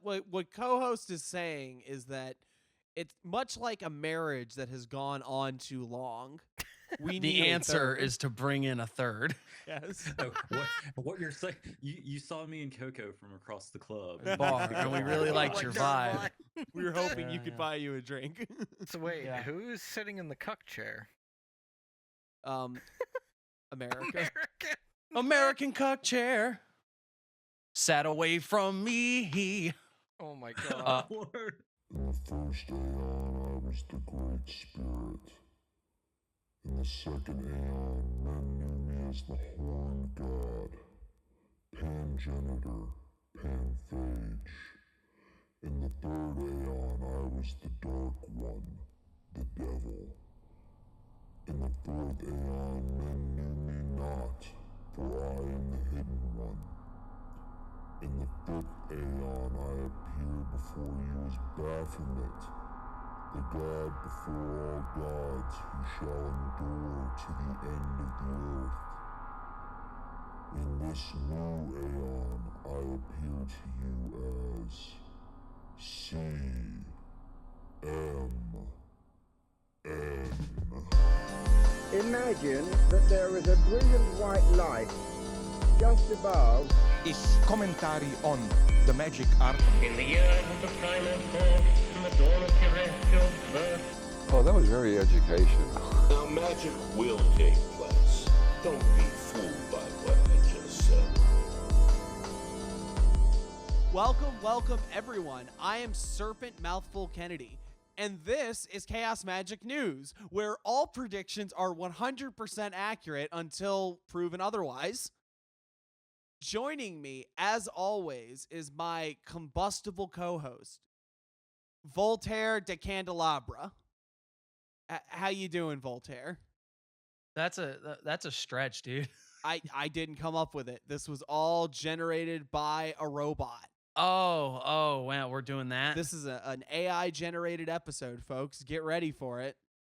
What co-host is saying is that it's much like a marriage that has gone on too long. We The need answer is to bring in a third. yes. Oh, what you're saying? You saw me and Coco from across the club Bar, and we really liked your vibe. We were hoping you Yeah, could yeah. buy you a drink. So wait, Yeah. who's sitting in the cuck chair? America. American cuck chair sat away from me. Oh my god. Word. In the first aeon, I was the Great Spirit. In the second aeon, men knew me as the Horn God, Pangenitor, Panphage. In the third aeon, I was the Dark One, the Devil. In the fourth aeon, men knew me not, for I am the Hidden One. In the fifth aeon, I appeared before you as Baphomet, the god before all gods who shall endure to the end of the earth. In this new aeon, I appear to you as CMN. Imagine that there is a brilliant white light just above. Is commentary on the magic art. In the years of the primal force and the dawn of terrestrial birth. Oh, that was very educational. Now magic will take place. Don't be fooled by what I just said. Welcome everyone. I am Serpent Mouthful Kennedy, and this is Chaos Magic News, where all predictions are 100% accurate until proven otherwise. Joining me, as always, is my combustible co-host, Voltaire de Candelabra. How you doing, Voltaire? That's a stretch, dude. I didn't come up with it. This was all generated by a robot. Oh, wow, we're doing that. This is an AI-generated episode, folks. Get ready for it.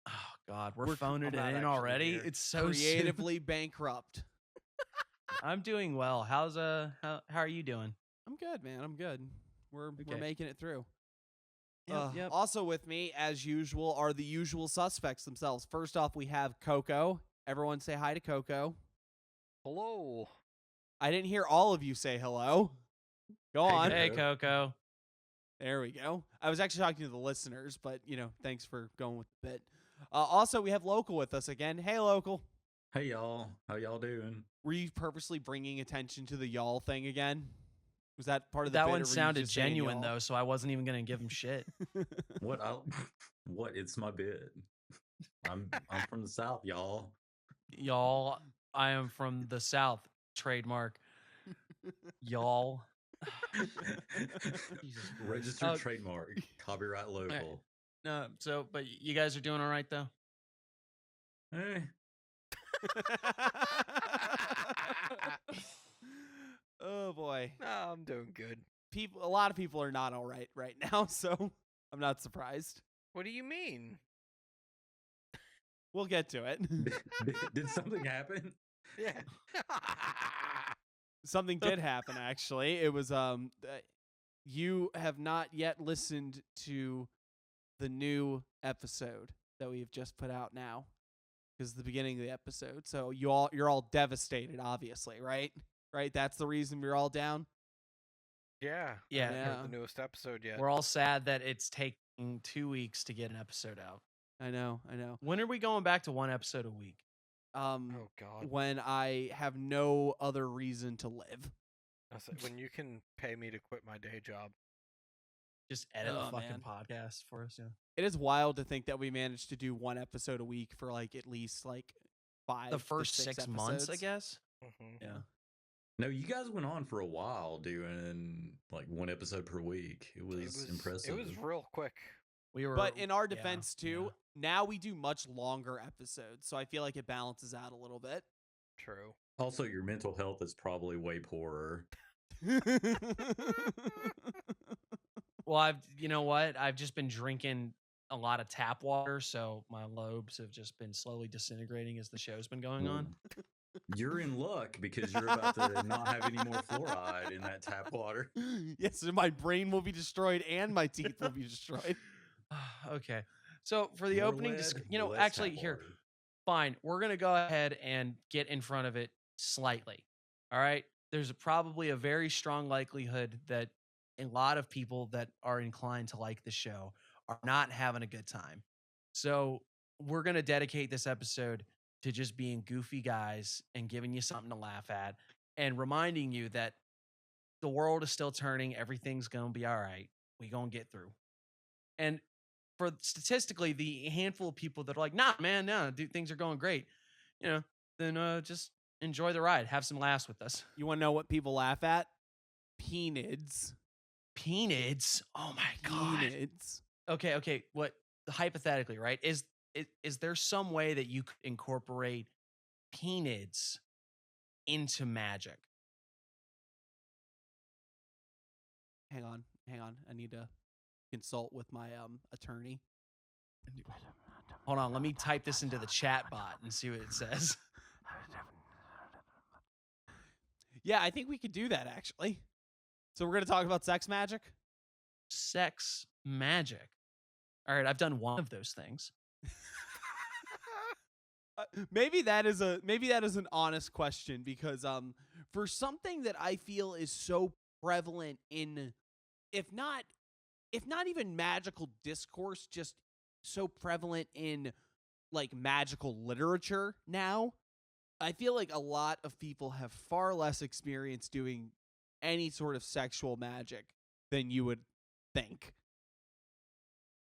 Oh God, we're phoning it in already. It's so Creatively bankrupt. I'm doing well. How are you doing? I'm good, man. I'm good. We're making it through. Yep. Also with me, as usual, are the usual suspects themselves. First off, we have Coco. Everyone say hi to Coco. Hello. I didn't hear all of you say hello. Go on. Hey, Coco. There we go. I was actually talking to the listeners, but, thanks for going with the bit. Also, we have Local with us again. Hey, Local. Hey y'all, how y'all doing? Were you purposely bringing attention to the y'all thing again? Was that part of the That bit, or one were you sounded just saying genuine y'all? though, so I wasn't even gonna give him shit. What? What? It's my bid. I'm from the South, y'all. Y'all, I am from the South. Trademark. Y'all. Jesus Christ. Registered trademark, copyright local. No, but you guys are doing all right though. Eh. Oh boy. No, I'm doing good. A lot of people are not all right now, so I'm not surprised. What do you mean? We'll get to it. Did something happen? Yeah. Something did happen, actually. It was you have not yet listened to the new episode that we have just put out now. Because the beginning of the episode. So you're all devastated, obviously, right? Right? That's the reason we're all down. Yeah. Yeah. I haven't heard the newest episode yet. We're all sad that it's taking 2 weeks to get an episode out. I know. When are we going back to one episode a week? Oh God. When I have no other reason to live. I said, when you can pay me to quit my day job. Just edit the Oh, fucking man. podcast for us. Yeah. It is wild to think that we managed to do one episode a week for at least 5 The to first 6 6 months, I episodes. guess. Mm-hmm. Yeah. No, you guys went on for a while doing one episode per week. It was impressive. It was real quick. But in our defense too, now we do much longer episodes, so I feel like it balances out a little bit. True. Also, your mental health is probably way poorer. Well, you know what? I've just been drinking a lot of tap water, so my lobes have just been slowly disintegrating as the show's been going on. You're in luck because you're about to not have any more fluoride in that tap water. Yes, and my brain will be destroyed and my teeth will be destroyed. Okay. So for the More opening, lead, less actually, tap here, water. fine. We're going to go ahead and get in front of it slightly. All right. There's probably a very strong likelihood that a lot of people that are inclined to like the show are not having a good time. So we're going to dedicate this episode to just being goofy guys and giving you something to laugh at and reminding you that the world is still turning. Everything's going to be all right. We going to get through. And for statistically, the handful of people that are like, nah, man, no, dude, things are going great, then just enjoy the ride. Have some laughs with us. You want to know what people laugh at? Penids. Penids? Oh my God. Penids. Okay. What, hypothetically, right? Is there some way that you could incorporate penids into magic? Hang on. I need to consult with my attorney. Hold on, let me type this into the chat bot and see what it says. Yeah, I think we could do that actually. So we're going to talk about sex magic? Sex magic. All right, I've done one of those things. Maybe that is an honest question because for something that I feel is so prevalent in if not even magical discourse, just so prevalent in like magical literature now, I feel like a lot of people have far less experience doing any sort of sexual magic than you would think.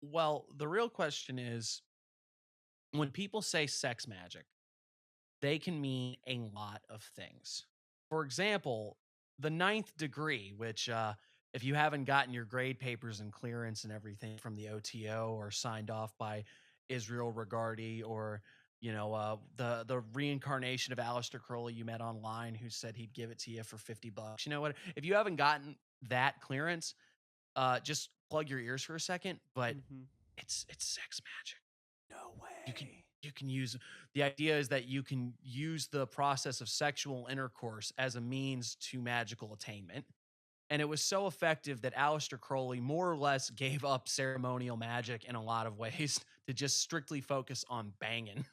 Well, the real question is, when people say sex magic, they can mean a lot of things. For example, the 9th degree, which if you haven't gotten your grade papers and clearance and everything from the OTO or signed off by Israel Regardi or the reincarnation of Aleister Crowley you met online who said he'd give it to you for $50. You know what? If you haven't gotten that clearance, just plug your ears for a second. But it's sex magic. No way. You can use, the idea is that you can use the process of sexual intercourse as a means to magical attainment. And it was so effective that Aleister Crowley more or less gave up ceremonial magic in a lot of ways to just strictly focus on banging.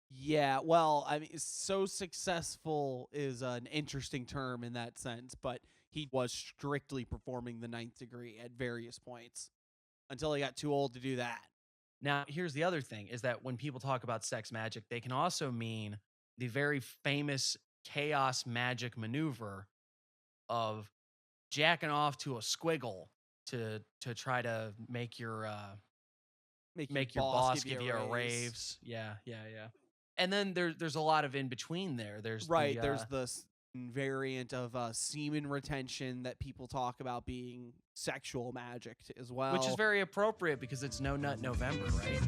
Yeah, well, I mean, so successful is an interesting term in that sense, but he was strictly performing the 9th degree at various points until he got too old to do that. Now, here's the other thing, is that when people talk about sex magic, they can also mean the very famous chaos magic maneuver of jacking off to a squiggle to try to make your boss give you a raves. Yeah. And then there's a lot of in between there. There's the variant of semen retention that people talk about being sexual magic as well, which is very appropriate because it's No Nut November, right?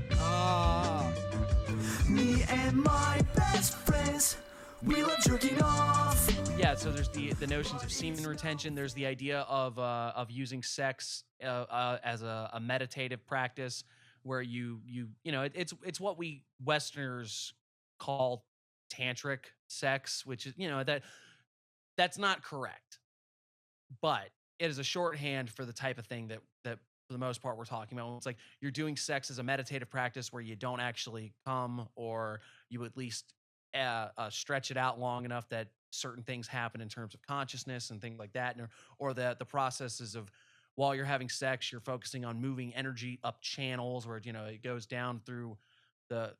Me and my best friends, we love jerking off. Yeah, so there's the notions of semen retention. There's the idea of using sex as a meditative practice where it's what we Westerners call tantric sex, which is that's not correct, but it is a shorthand for the type of thing that for the most part we're talking about. It's like you're doing sex as a meditative practice where you don't actually come, or you at least stretch it out long enough that certain things happen in terms of consciousness and things like that, or the processes of while you're having sex, you're focusing on moving energy up channels where it goes down through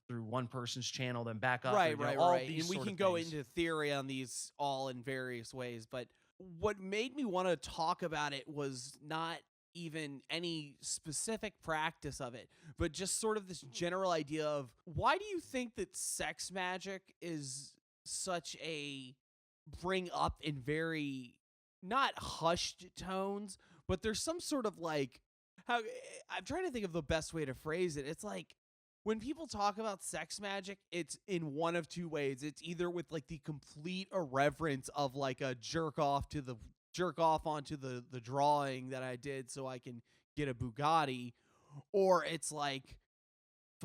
one person's channel, then back up. Right. And we can go into theory on these all in various ways, but what made me want to talk about it was not even any specific practice of it, but just sort of this general idea of why do you think that sex magic is such a bring up in very not hushed tones, but there's some sort of like, how I'm trying to think of the best way to phrase it. It's like, when people talk about sex magic, it's in one of two ways. It's either with like the complete irreverence of like a jerk off onto the drawing that I did so I can get a Bugatti, or it's like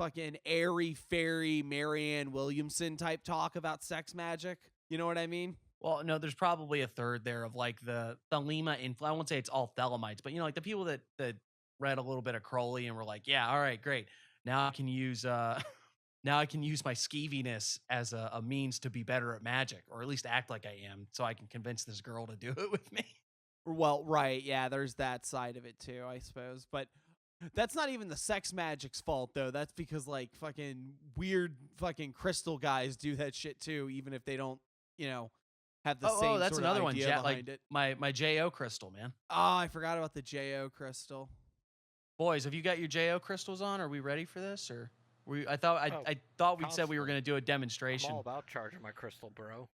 fucking airy fairy Marianne Williamson type talk about sex magic. You know what I mean? Well, no, there's probably a third there of like the Thelema influence. I won't say it's all Thelemites, but like the people that read a little bit of Crowley and were like, yeah, all right, great. Now I can use now I can use my skeeviness as a means to be better at magic, or at least act like I am, so I can convince this girl to do it with me. Well, right, yeah, there's that side of it too, I suppose. But that's not even the sex magic's fault, though. That's because like fucking weird fucking crystal guys do that shit too, even if they don't, have the same. That's sort another of one. idea behind it. My JO crystal, man. Oh, I forgot about the JO crystal. Boys, have you got your JO crystals on? Are we ready for this, or I thought we said we were going to do a demonstration. I'm all about charging my crystal, bro.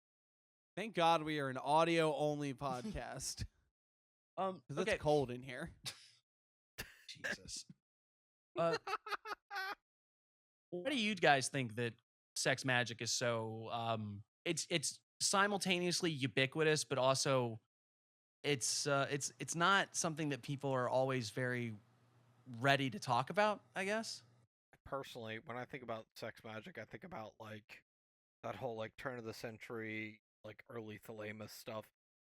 Thank God we are an audio only podcast. 'Cause it's cold in here. Jesus. Why do you guys think that sex magic is so it's simultaneously ubiquitous, but also it's not something that people are always very ready to talk about, I guess? Personally, when I think about sex magic, I think about like that whole like turn of the century, like early Thelema stuff,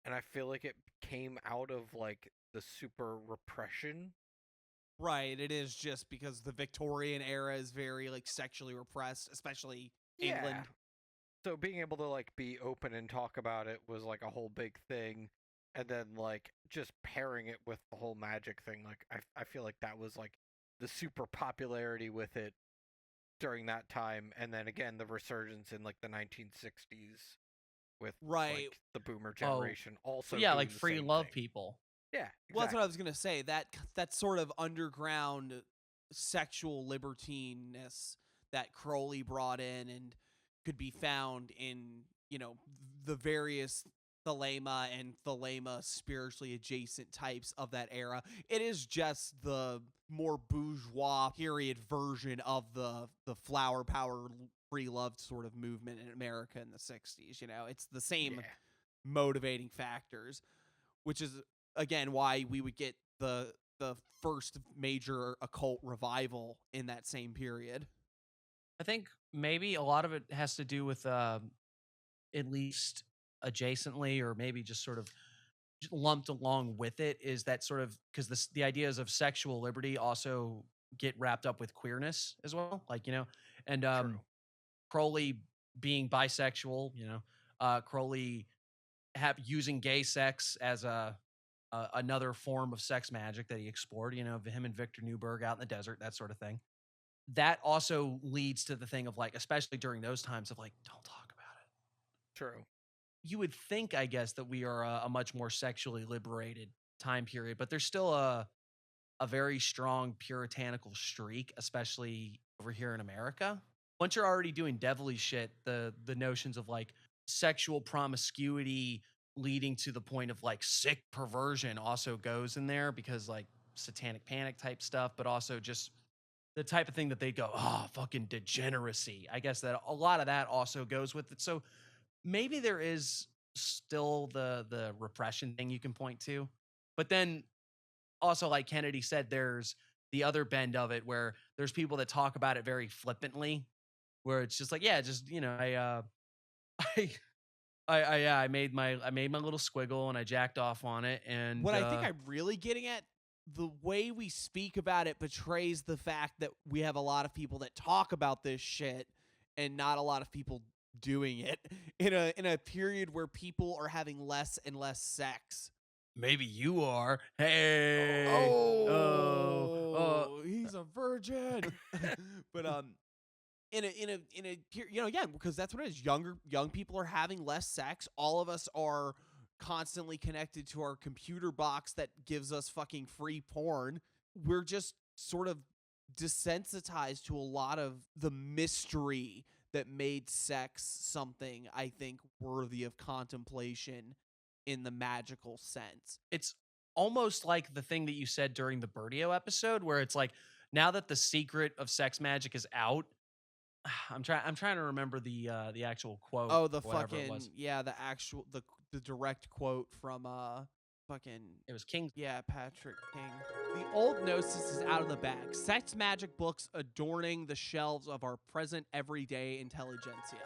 and I feel like it came out of like the super repression. Right, it is just because the Victorian era is very like sexually repressed, especially England. So being able to like be open and talk about it was like a whole big thing, and then like just pairing it with the whole magic thing, like I feel like that was like the super popularity with it during that time, and then again the resurgence in like the 1960s with like the boomer generation also yeah, doing like the free same love thing. people. Yeah, exactly. Well, that's what I was gonna say. That sort of underground sexual libertineness that Crowley brought in and could be found in the various Thelema and Thelema spiritually adjacent types of that era. It is just the more bourgeois period version of the flower power free love sort of movement in America in the 60s. It's the same motivating factors, which is again why we would get the first major occult revival in that same period. I think maybe a lot of it has to do with at least adjacently, or maybe just sort of lumped along with it, is that sort of because the ideas of sexual liberty also get wrapped up with queerness as well, like and Crowley being bisexual, Crowley using gay sex as another form of sex magic that he explored, him and Victor Newberg out in the desert, that sort of thing. That also leads to the thing of like, especially during those times of like, don't talk about it. True. You would think, I guess, that we are a much more sexually liberated time period, but there's still a very strong puritanical streak, especially over here in America. Once you're already doing devilly shit, the notions of like sexual promiscuity leading to the point of like sick perversion also goes in there, because like satanic panic type stuff, but also just the type of thing that they go, fucking degeneracy. I guess that a lot of that also goes with it. So maybe there is still the repression thing you can point to, but then also, like Kennedy said, there's the other bend of it where there's people that talk about it very flippantly, where it's just like, yeah, just I made my little squiggle and I jacked off on it. And what I think I'm really getting at, the way we speak about it betrays the fact that we have a lot of people that talk about this shit and not a lot of people doing it in a period where people are having less and less sex. Maybe you are. Hey. He's a virgin. But in a again, because that's what it is. Young people are having less sex. All of us are constantly connected to our computer box that gives us fucking free porn. We're just sort of desensitized to a lot of the mystery that made sex something, I think, worthy of contemplation in the magical sense. It's almost like the thing that you said during the Birdio episode, where it's like, now that the secret of sex magic is out, I'm trying to remember the actual quote. Oh, the fucking the direct quote from It was King. Yeah, Patrick King. The old gnosis is out of the bag. Sex magic books adorning the shelves of our present everyday intelligentsia.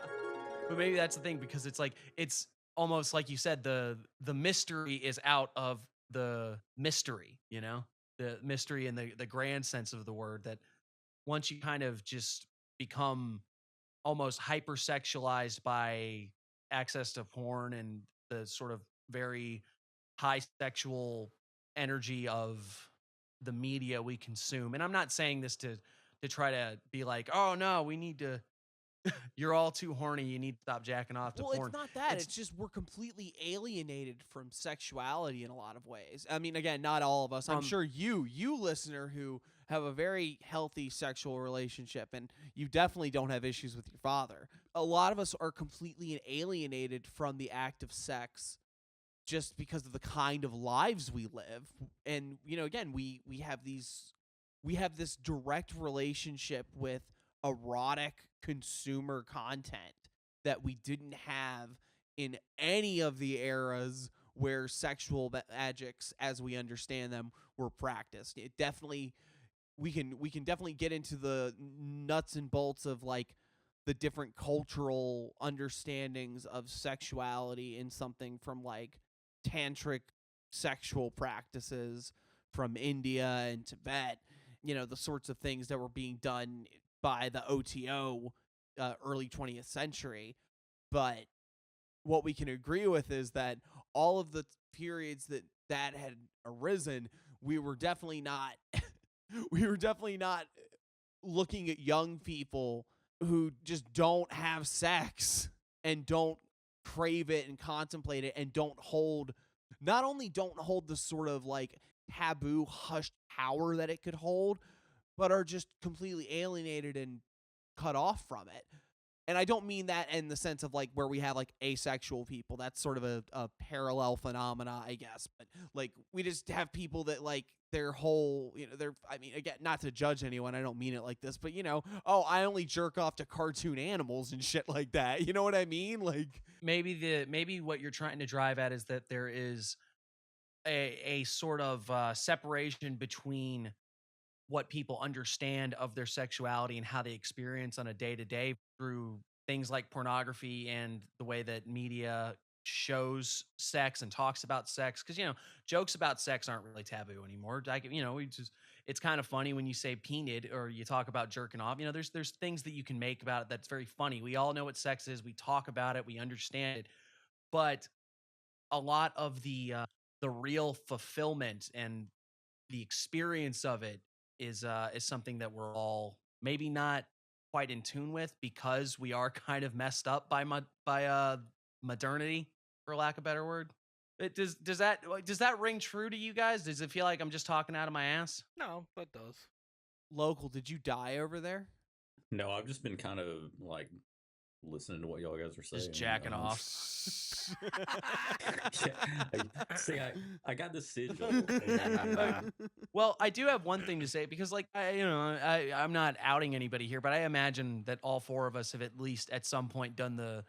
But maybe that's the thing, because it's like, it's almost like you said, the mystery is out of the mystery, you know, the mystery in the grand sense of the word, that once you kind of just become almost hypersexualized by access to porn and the sort of very high sexual energy of the media we consume. And I'm not saying this to try to be like, oh no, we need to, you're all too horny, you need to stop jacking off to porn. It's not that. It's just we're completely alienated from sexuality in a lot of ways. I mean, again, not all of us. I'm sure you listener who have a very healthy sexual relationship, and you definitely don't have issues with your father. A lot of us are completely alienated from the act of sex just because of the kind of lives we live. And, you know, again, we have this direct relationship with erotic consumer content that we didn't have in any of the eras where sexual magics, as we understand them, were practiced. It definitely, we can definitely get into the nuts and bolts of like the different cultural understandings of sexuality in something from like tantric sexual practices from India and Tibet, you know, the sorts of things that were being done by the OTO early 20th century. But what we can agree with is that all of the periods that had arisen, we were definitely not looking at young people who just don't have sex and don't crave it and contemplate it and not only don't hold the sort of like taboo hushed power that it could hold, but are just completely alienated and cut off from it. And I don't mean that in the sense of like where we have like asexual people. That's sort of a parallel phenomena, I guess. But like we just have people that like their whole, you know, I mean, again, not to judge anyone, I don't mean it like this, but you know, oh, I only jerk off to cartoon animals and shit like that. You know what I mean? Like maybe what you're trying to drive at is that there is a sort of separation between what people understand of their sexuality and how they experience on a day-to-day through things like pornography and the way that media shows sex and talks about sex. Because, you know, jokes about sex aren't really taboo anymore. Like, you know, it's kind of funny when you say penid or you talk about jerking off. You know, there's things that you can make about it that's very funny. We all know what sex is. We talk about it. We understand it. But a lot of the real fulfillment and the experience of it is something that we're all maybe not quite in tune with, because we are kind of messed up by modernity, for lack of a better word. Does that ring true to you guys? Does it feel like I'm just talking out of my ass? No, that does. Local, did you die over there? No, I've just been kind of like listening to what y'all guys are saying. Just jacking off. Yeah, I got the sigil. Well, I do have one thing to say, because like I'm not outing anybody here, but I imagine that all four of us have at least at some point done the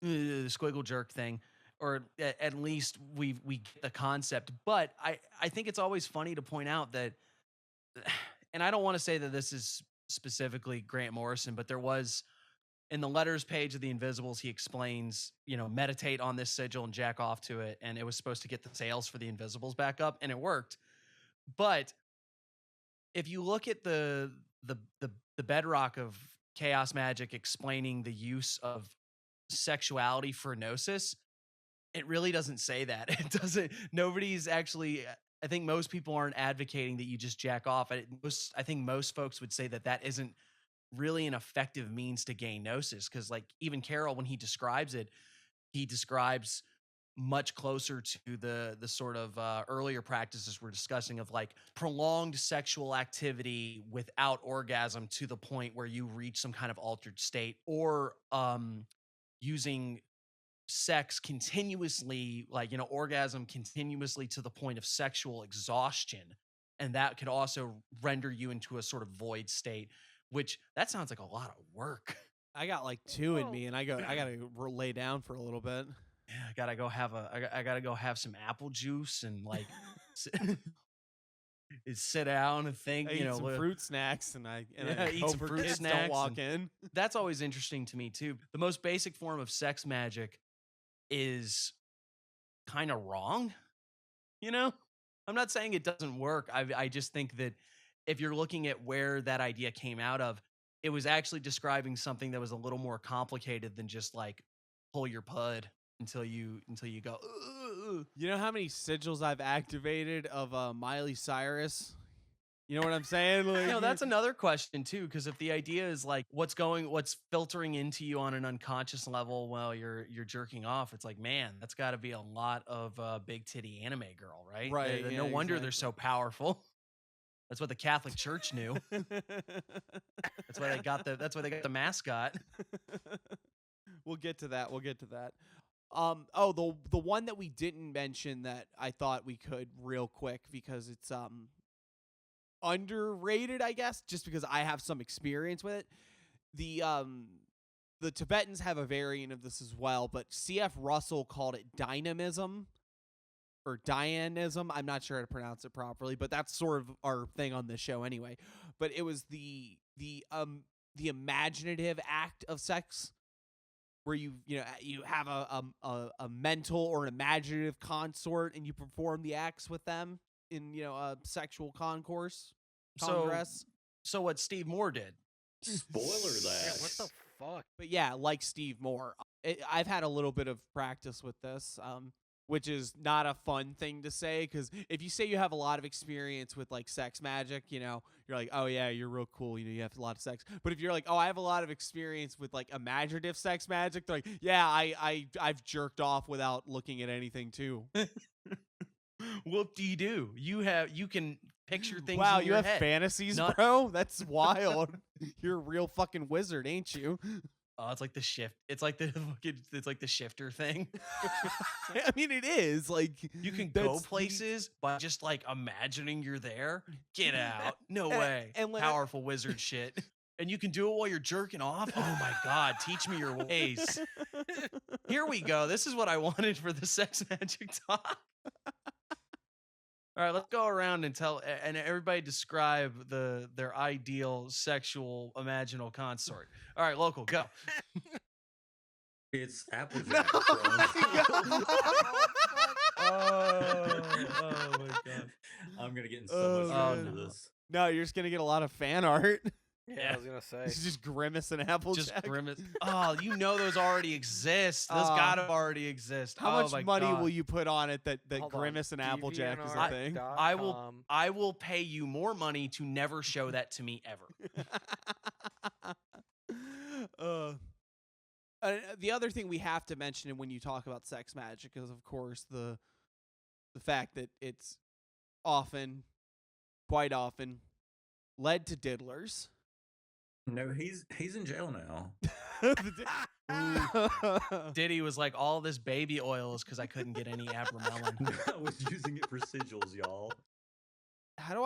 squiggle jerk thing, or at least we get the concept. But I think it's always funny to point out that, and I don't want to say that this is specifically Grant Morrison, but there was, in the letters page of the Invisibles, he explains, you know, meditate on this sigil and jack off to it. And it was supposed to get the sales for the Invisibles back up, and it worked. But if you look at the bedrock of chaos magic explaining the use of sexuality for gnosis, it really doesn't say that. It doesn't. Nobody's actually. I think most people aren't advocating that you just jack off. I think most folks would say that isn't really an effective means to gain gnosis, because like even Carol, when he describes it, he describes much closer to the sort of earlier practices we're discussing of like prolonged sexual activity without orgasm to the point where you reach some kind of altered state, or using sex continuously, like, you know, orgasm continuously to the point of sexual exhaustion, and that could also render you into a sort of void state, which that sounds like a lot of work. I got like two in me, and I gotta lay down for a little bit. I gotta go have I gotta go have some apple juice and like sit down and think. I You eat know, some fruit snacks and I eat hope some her fruit kids snacks. don't walk in. That's always interesting to me too. The most basic form of sex magic is kind of wrong. You know, I'm not saying it doesn't work. I just think that if you're looking at where that idea came out of, it was actually describing something that was a little more complicated than just like pull your pud until you go. Ugh. You know how many sigils I've activated of Miley Cyrus? You know what I'm saying? Like, You know, that's another question too, because if the idea is like what's filtering into you on an unconscious level while you're jerking off, it's like, man, that's got to be a lot of big titty anime girl, right? Right, No yeah, wonder they're so powerful. That's what the Catholic Church knew. That's why they got the mascot. We'll get to that. The one that we didn't mention that I thought we could real quick because it's underrated, I guess, just because I have some experience with it. The Tibetans have a variant of this as well, but C.F. Russell called it dynamism or Dianism. I'm not sure how to pronounce it properly, but that's sort of our thing on this show anyway. But it was the imaginative act of sex, where you have a mental or an imaginative consort and you perform the acts with them in a sexual congress. So what Steve Moore did. Spoiler that. Yeah, what the fuck? But yeah, like Steve Moore, I've had a little bit of practice with this, which is not a fun thing to say, because if you say you have a lot of experience with like sex magic, you're like, oh yeah, you're real cool, you have a lot of sex. But if you're like, oh, I have a lot of experience with like imaginative sex magic, they're like, yeah, I've jerked off without looking at anything too. Whoop-de-doo. You can picture things. Wow, in you your have head. fantasies, bro? That's wild. You're a real fucking wizard, ain't you? Oh, it's like the shift. It's like the shifter thing. I mean, it is like You can go places by just like imagining you're there. Get out. No way. and like- Powerful wizard shit. And you can do it while you're jerking off. Oh my God. Teach me your ways. Here we go. This is what I wanted for the sex magic talk. All right, let's go around and everybody describe their ideal sexual imaginal consort. All right, local, go. It's Applejack. Oh my God. I'm gonna get in so much trouble for no. this. No, you're just gonna get a lot of fan art. Yeah, I was gonna say. It's just Grimace and Applejack. Just grimace. Oh, those already exist. Those gotta already exist. How much money God. will you put on it that Hold Grimace on, and Applejack is a thing? I will pay you more money to never show that to me ever. The other thing we have to mention when you talk about sex magic is, of course, the fact that it's quite often, led to diddlers. No, he's in jail now. Diddy was like, all this baby oil is because I couldn't get any abramelin. I was using it for sigils, y'all. How do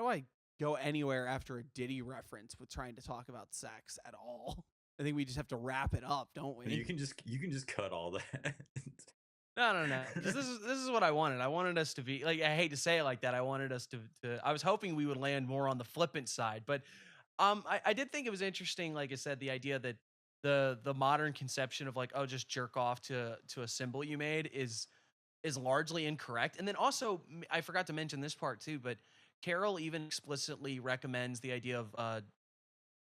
I go anywhere after a Diddy reference with trying to talk about sex at all? I think we just have to wrap it up, don't we? You can just cut all that. No. This is what I wanted. I wanted us to be like, I hate to say it like that. I wanted us to I was hoping we would land more on the flippant side, but I did think it was interesting, like I said, the idea that the modern conception of like, oh, just jerk off to a symbol you made is largely incorrect. And then also, I forgot to mention this part too, but Carol even explicitly recommends the idea of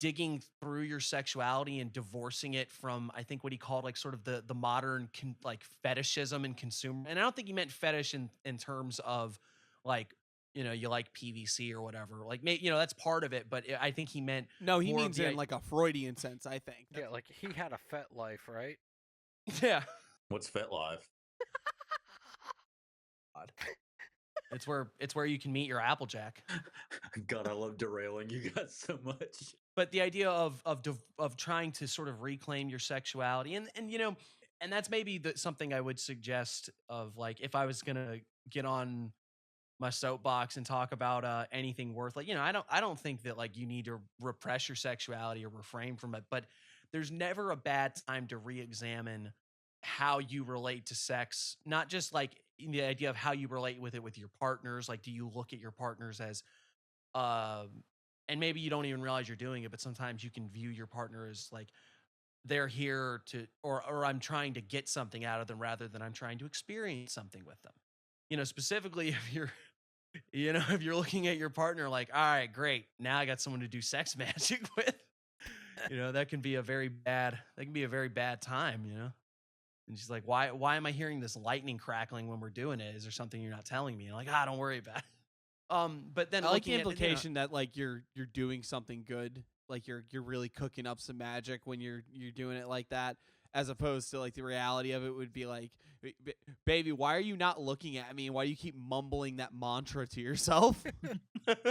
digging through your sexuality and divorcing it from, I think, what he called like sort of the modern like fetishism and consumer. And I don't think he meant fetish in terms of like, you like PVC or whatever. Like, that's part of it, but I think he meant no. He means it in like a Freudian sense. I think. Yeah, like he had a fet life, right? Yeah. What's Fet Life? It's where you can meet your Applejack. God, I love derailing you guys so much. But the idea of trying to sort of reclaim your sexuality and that's maybe something I would suggest of like, if I was gonna get on my soapbox and talk about anything worth like, I don't think that like you need to repress your sexuality or refrain from it, but there's never a bad time to re-examine how you relate to sex, not just like the idea of how you relate with it with your partners. Like, do you look at your partners as, and maybe you don't even realize you're doing it, but sometimes you can view your partner as like they're here to, or I'm trying to get something out of them rather than I'm trying to experience something with them. You know, specifically if you're, you know, if you're looking at your partner like, all right, great, now I got someone to do sex magic with, you know, that can be a very bad time, you know? And she's like, why am I hearing this lightning crackling when we're doing it? Is there something you're not telling me? And I'm like, don't worry about it. But then I like the looking at, implication that like you're doing something good, like you're really cooking up some magic when you're doing it like that, as opposed to like the reality of it would be like, baby, why are you not looking at me? Why do you keep mumbling that mantra to yourself?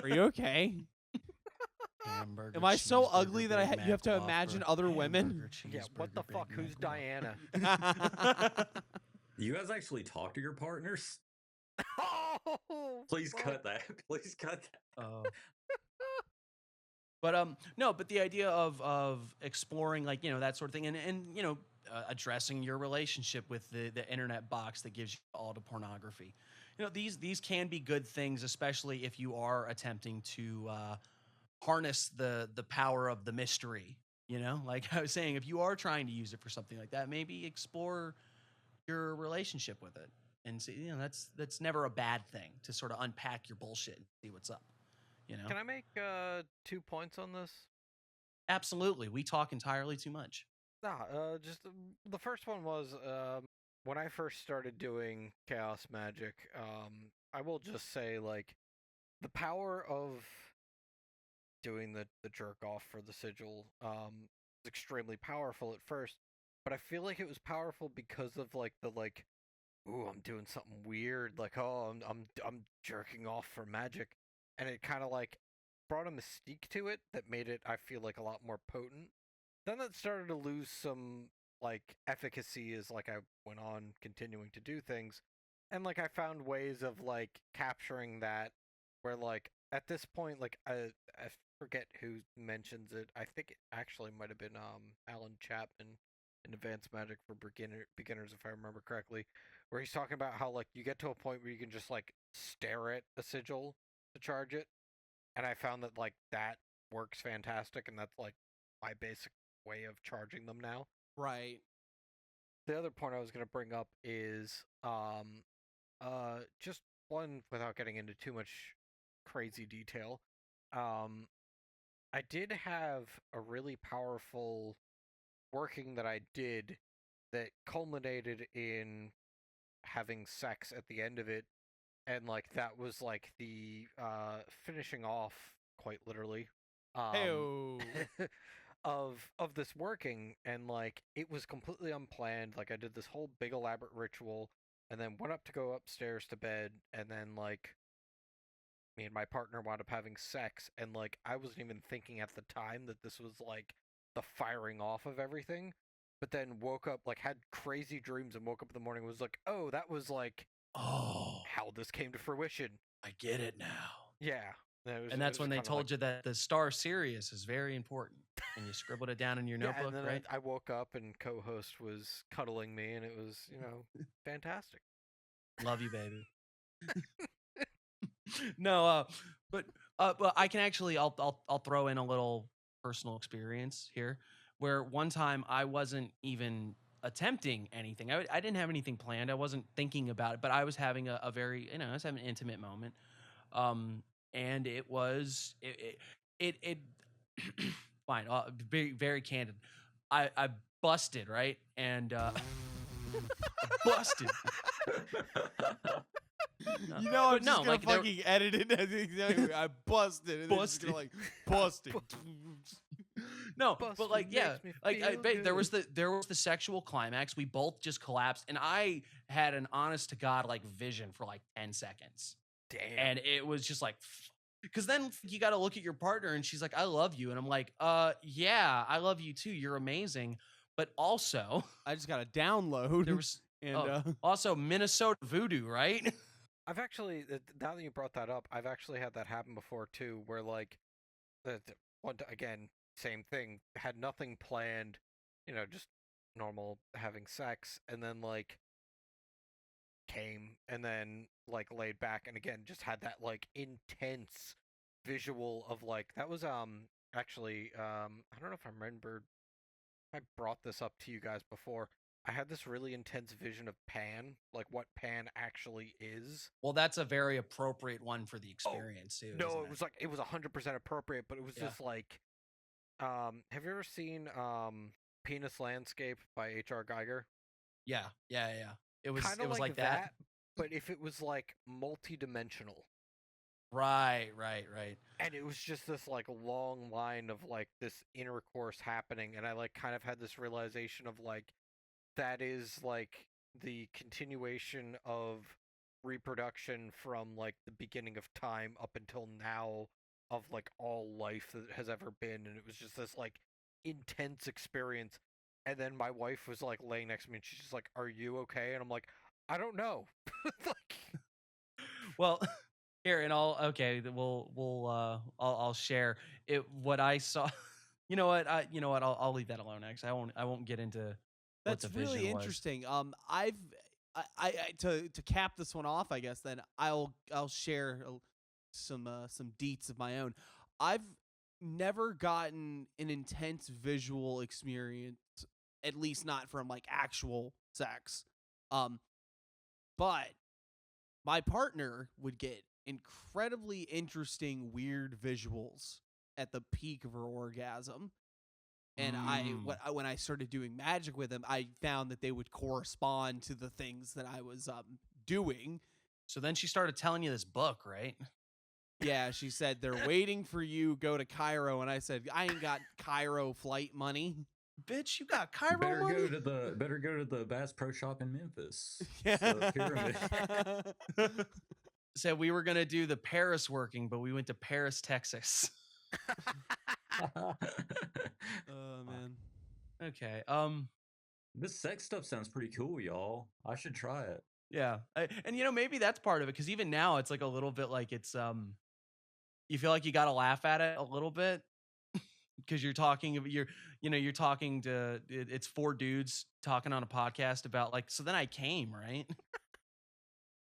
Are you okay? hamburger, Am I so cheeseburger, ugly that Big you have to Mac imagine Whopper, other women? hamburger, Yeah, what the cheeseburger, fuck? Big Who's Mac Whopper. Diana? You guys actually talk to your partners? Oh, Please fuck. cut that. Please cut that. But no, but the idea of exploring, like, you know, that sort of thing, and you know, addressing your relationship with the internet box that gives you all to pornography. You know, these can be good things, especially if you are attempting to harness the power of the mystery. You know, like I was saying, if you are trying to use it for something like that, maybe explore your relationship with it and see. You know, that's never a bad thing to sort of unpack your bullshit and see what's up. You know, Can I make 2 points on this? absolutely. We talk entirely too much. Just the first one was when I first started doing chaos magic. I will just say, like, the power of doing the jerk off for the sigil was extremely powerful at first, but I feel like it was powerful because of like the like, ooh, I'm doing something weird, like, oh, I'm jerking off for magic, and it kind of like brought a mystique to it that made it, I feel like, a lot more potent. Then that started to lose some like efficacy as like I went on continuing to do things, and like I found ways of like capturing that where like at this point, like I forget who mentions it. I think it actually might have been Alan Chapman in Advanced Magic for beginners, if I remember correctly, where he's talking about how like you get to a point where you can just like stare at a sigil to charge it, and I found that like that works fantastic, and that's like my basic way of charging them now. Right. The other point I was going to bring up is just one, without getting into too much crazy detail. I did have a really powerful working that I did that culminated in having sex at the end of it, and like that was like the finishing off, quite literally, Heyo. of this working, and like it was completely unplanned. Like I did this whole big elaborate ritual and then went up to go upstairs to bed, and then like me and my partner wound up having sex, and like I wasn't even thinking at the time that this was like the firing off of everything, but then woke up, like had crazy dreams, and woke up in the morning and was like, oh, that was like Oh, how this came to fruition. I get it now. Yeah. And that's when they told you that the star Sirius is very important, and you scribbled it down in your notebook, and then right? I woke up and Cohost was cuddling me, and it was, you know, fantastic. Love you, baby. No, but I can actually, I'll throw in a little personal experience here, where one time I wasn't even attempting anything. I didn't have anything planned. I wasn't thinking about it, but I was having a very, you know, I was having an intimate moment. And it was it fine. Very, very candid. I busted, right, and busted. You know, I'm But just no, gonna like, there- fucking edit it as exactly. I busted. And then just gonna, like busted. No, Busted but like, yeah, makes me like feel there was the sexual climax. We both just collapsed, and I had an honest to God like vision for like 10 seconds, Damn. and it was just like, because then you got to look at your partner, and she's like, "I love you," and I'm like, yeah, I love you too. You're amazing." But also, I just got a download. there was and also Minnesota voodoo, right? I've actually, now that you brought that up, I've actually had that happen before too, where like, again, same thing, had nothing planned, you know, just normal having sex, and then like came, and then like laid back, and again just had that like intense visual of like that was actually I don't know if I remember if I brought this up to you guys before. I had this really intense vision of Pan, like what Pan actually is. Well, that's a very appropriate one for the experience too. No, isn't it was like it was 100% appropriate, but it was just like, have you ever seen Penis Landscape by H.R. Geiger? Yeah. It was Kinda it was like that. but if it was like multi-dimensional. Right. And it was just this like long line of like this intercourse happening, and I like kind of had this realization of like that is like the continuation of reproduction from like the beginning of time up until now of like all life that has ever been, and it was just this like intense experience. And then my wife was like laying next to me, and she's just like, "Are you okay?" And I'm like, "I don't know." Like, Well, here and I'll I'll share it what I saw. You know what? I'll leave that alone. Actually, I won't get into what That's the vision really was. interesting. I to cap this one off, I guess then I'll share some deets of my own. I've never gotten an intense visual experience, at least not from like actual sex. But my partner would get incredibly interesting, weird visuals at the peak of her orgasm. And when I started doing magic with him, I found that they would correspond to the things that I was doing. So then she started telling you this book, right? Yeah, she said, "They're waiting for you. Go to Cairo." And I said, "I ain't got Cairo flight money." Bitch, you got Cairo Better money? go to the Bass Pro Shop in Memphis. Yeah. The pyramid. Said we were gonna do the Paris working, but we went to Paris, Texas. Oh man. Okay. This sex stuff sounds pretty cool, y'all. I should try it. Yeah. And maybe that's part of it, because even now it's like a little bit like it's you feel like you got to laugh at it a little bit because you're talking to it's four dudes talking on a podcast about like, so then I came, right?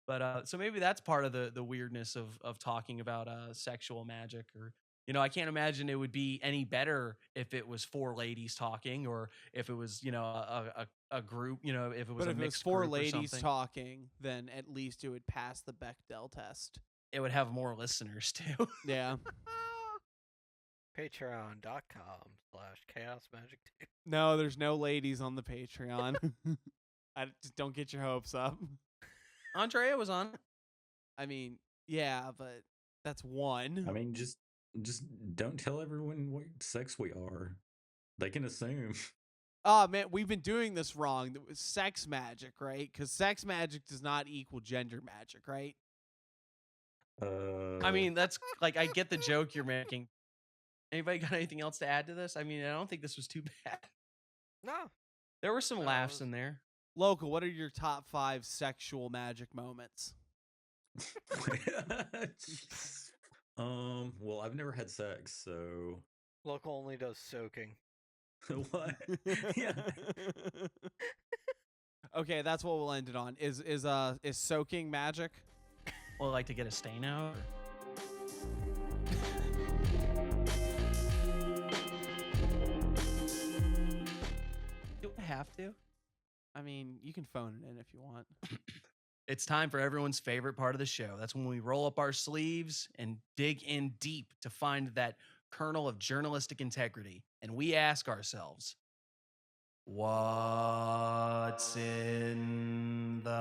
But so maybe that's part of the weirdness of talking about sexual magic. Or I can't imagine it would be any better if it was four ladies talking, or if it was a group, if it was But a if it was mixed four group or ladies something. talking, then at least it would pass the Bechdel test. It would have more listeners too. Yeah. Patreon.com/chaosmagic2. No, there's no ladies on the Patreon. Just don't get your hopes up. Andrea was on it. I mean, yeah, but that's one. I mean, just don't tell everyone what sex we are. They can assume. Oh man, we've been doing this wrong. It was sex magic, right? Because sex magic does not equal gender magic, right? I mean, that's like, I get the joke you're making. Anybody got anything else to add to this? I mean, I don't think this was too bad. No. There were some laughs in there. Local, what are your top 5 sexual magic moments? Well, I've never had sex, so Local only does soaking. what? Yeah. Okay, that's what we'll end it on. Is soaking magic? Well, like to get a stain out. Do I have to? I mean, you can phone it in if you want. It's time for everyone's favorite part of the show. That's when we roll up our sleeves and dig in deep to find that kernel of journalistic integrity. And we ask ourselves, what's in the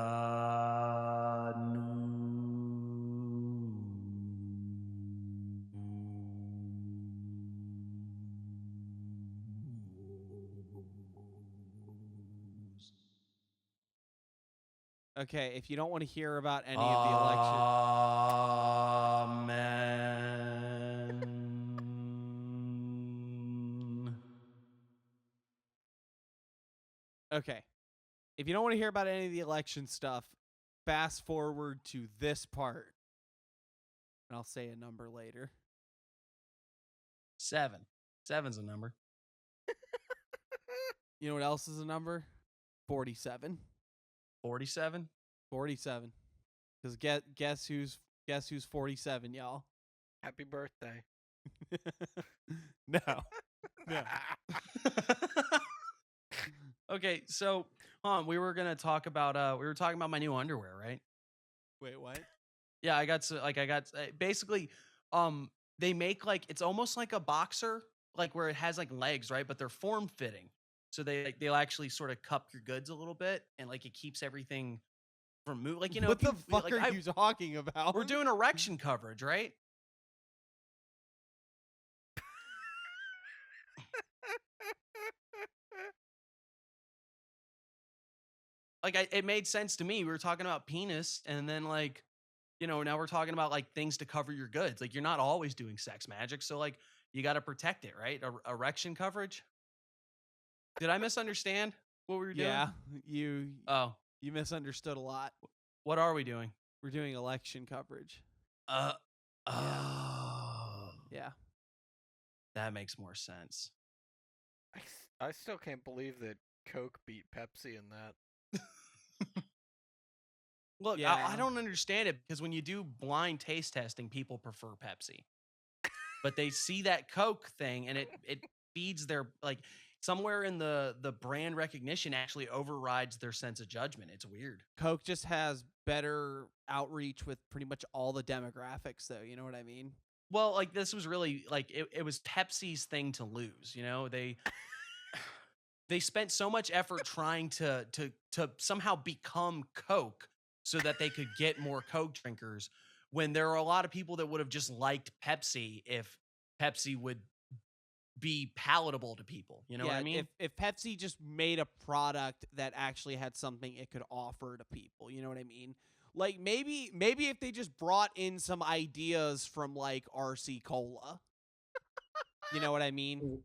Okay, if you don't want to hear about any of the election. Okay. If you don't want to hear about any of the election stuff, fast forward to this part. And I'll say a number later. 7. 7's a number. You know what else is a number? 47. 47. 47. Because guess who's 47, y'all? Happy birthday. No. No. Okay, so we were talking about my new underwear, right? Wait, what? Yeah, I got basically they make like it's almost like a boxer, like where it has like legs, right? But they're form fitting. So they'll actually sort of cup your goods a little bit, and like it keeps everything from moving. Like, you know, what the fuck like, are you talking about? We're doing erection coverage, right? Like it made sense to me. We were talking about penis, and then like, you know, now we're talking about like things to cover your goods. Like you're not always doing sex magic, so like you got to protect it, right? Erection coverage. Did I misunderstand what we were doing? Yeah, you misunderstood a lot. What are we doing? We're doing election coverage. Oh. Yeah. That makes more sense. I still can't believe that Coke beat Pepsi in that. Look, Yeah. I don't understand it because when you do blind taste testing, people prefer Pepsi. But they see that Coke thing and it feeds their like somewhere in the brand recognition actually overrides their sense of judgment. It's weird. Coke just has better outreach with pretty much all the demographics, though. You know what I mean? Well, like this was really like it was Pepsi's thing to lose. You know, they spent so much effort trying to somehow become Coke so that they could get more Coke drinkers, when there are a lot of people that would have just liked Pepsi if Pepsi would be palatable to people. You know what I mean? If Pepsi just made a product that actually had something it could offer to people, you know what I mean? Like maybe if they just brought in some ideas from like RC Cola. You know what I mean?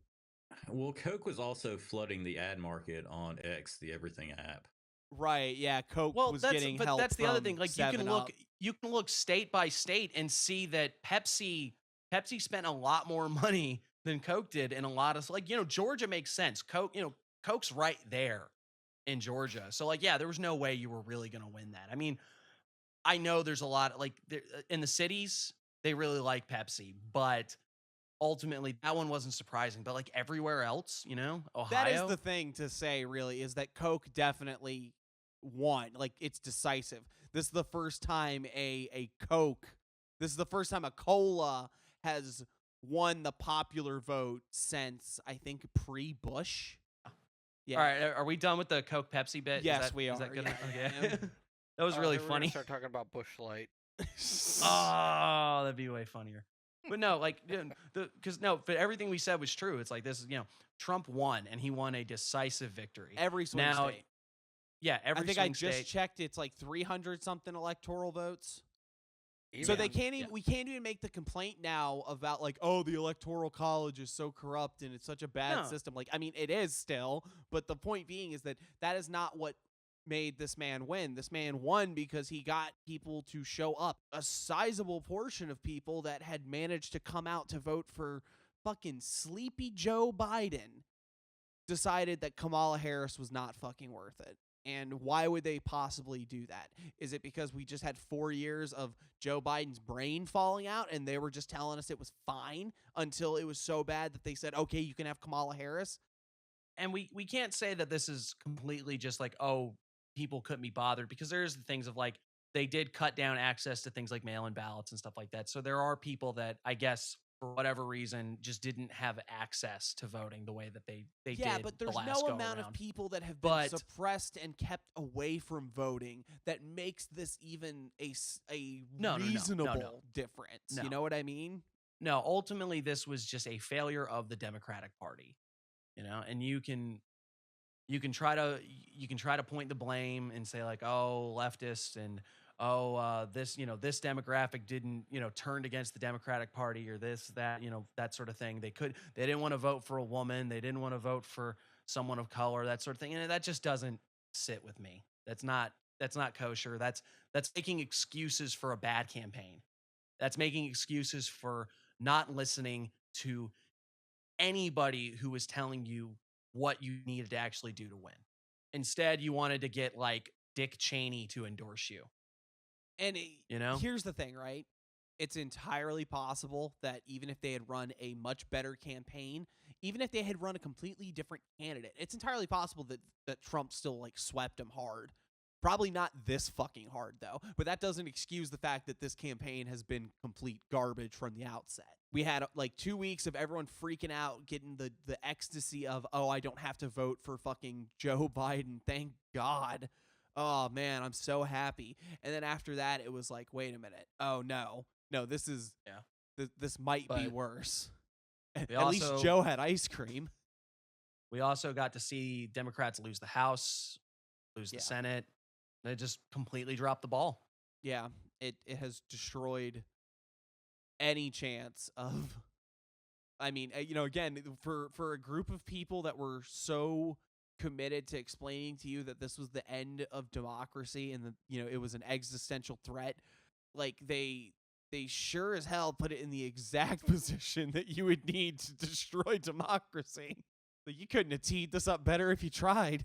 Well, Coke was also flooding the ad market on X, the everything app. Right, yeah, Coke was getting help. That's the other thing. Like from you can look state by state and see that Pepsi spent a lot more money than Coke did in a lot of, like, you know, Georgia makes sense. Coke's right there in Georgia. So like, yeah, there was no way you were really going to win that. I mean, I know there's a lot like in the cities, they really like Pepsi, but ultimately that one wasn't surprising. But like everywhere else, you know, Ohio. That is the thing to say, really, is that Coke definitely won. Like, it's decisive. This is the first time a cola has won the popular vote since, I think, pre-Bush. Yeah. All right, are we done with the Coke Pepsi bit? Yes, we are. Is that good? Yeah. Okay. That was really We're gonna funny. start talking about Bush Light. Oh, that'd be way funnier. But no, like, because but everything we said was true. It's like this, you know, Trump won, and he won a decisive victory. Every swing state. Yeah, every I think swing I just state. checked. It's like 300 something electoral votes. Even, So they can't even. We can't even make the complaint now about like, oh, the electoral college is so corrupt and it's such a bad system. Like, I mean, it is still, but the point being is that is not what made this man win. This man won because he got people to show up. A sizable portion of people that had managed to come out to vote for fucking sleepy Joe Biden decided that Kamala Harris was not fucking worth it. And why would they possibly do that? Is it because we just had 4 years of Joe Biden's brain falling out and they were just telling us it was fine until it was so bad that they said, okay, you can have Kamala Harris? And we can't say that this is completely just like, oh, people couldn't be bothered, because there's the things of like, they did cut down access to things like mail-in ballots and stuff like that. So there are people that, I guess, for whatever reason, just didn't have access to voting the way that they did. Yeah, but there's no amount of people that have been suppressed and kept away from voting that makes this even a reasonable difference. No. You know what I mean? No, ultimately, this was just a failure of the Democratic Party. You know, and you can try to point the blame and say like, oh, leftists and this demographic didn't, turned against the Democratic Party or this, that, that sort of thing. They didn't want to vote for a woman. They didn't want to vote for someone of color, that sort of thing. And that just doesn't sit with me. That's not kosher. That's making excuses for a bad campaign. That's making excuses for not listening to anybody who is telling you what you needed to actually do to win. Instead, you wanted to get like Dick Cheney to endorse you. And Here's the thing, right? It's entirely possible that even if they had run a much better campaign, even if they had run a completely different candidate, it's entirely possible that Trump still like swept him hard. Probably not this fucking hard though, but that doesn't excuse the fact that this campaign has been complete garbage from the outset. We had like 2 weeks of everyone freaking out, getting the ecstasy of, oh, I don't have to vote for fucking Joe Biden. Thank God. Oh man, I'm so happy. And then after that, it was like, wait a minute. Oh no, this is this might be worse. At least Joe had ice cream. We also got to see Democrats lose the House, lose the Senate. They just completely dropped the ball. Yeah, it has destroyed any chance of. I mean, again, for a group of people that were so committed to explaining to you that this was the end of democracy and that it was an existential threat, like they sure as hell put it in the exact position that you would need to destroy democracy. Like, you couldn't have teed this up better if you tried.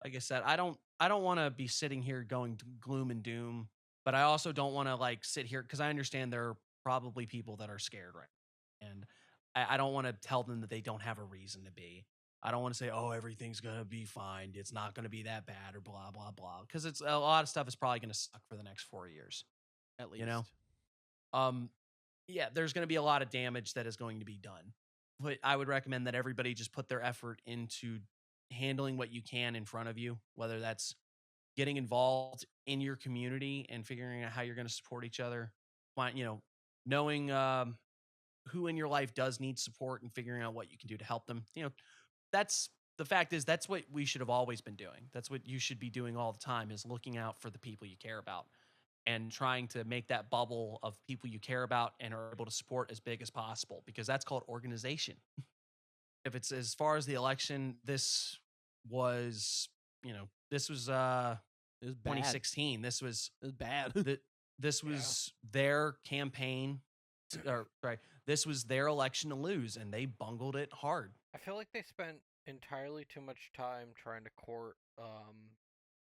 Like I said, I don't want to be sitting here going to gloom and doom, but I also don't want to like sit here because I understand there are probably people that are scared right now. And I don't want to tell them that they don't have a reason to be. I don't want to say, oh, everything's going to be fine. It's not going to be that bad or blah, blah, blah. Because it's a lot of stuff is probably going to suck for the next 4 years. At least. Yeah, there's going to be a lot of damage that is going to be done. But I would recommend that everybody just put their effort into handling what you can in front of you, whether that's getting involved in your community and figuring out how you're going to support each other, knowing who in your life does need support and figuring out what you can do to help them. That's the fact is that's what we should have always been doing. That's what you should be doing all the time, is looking out for the people you care about and trying to make that bubble of people you care about and are able to support as big as possible, because that's called organization. If it's as far as the election, this was 2016. This was bad. This was their campaign, this was their election to lose, and they bungled it hard. I feel like they spent entirely too much time trying to court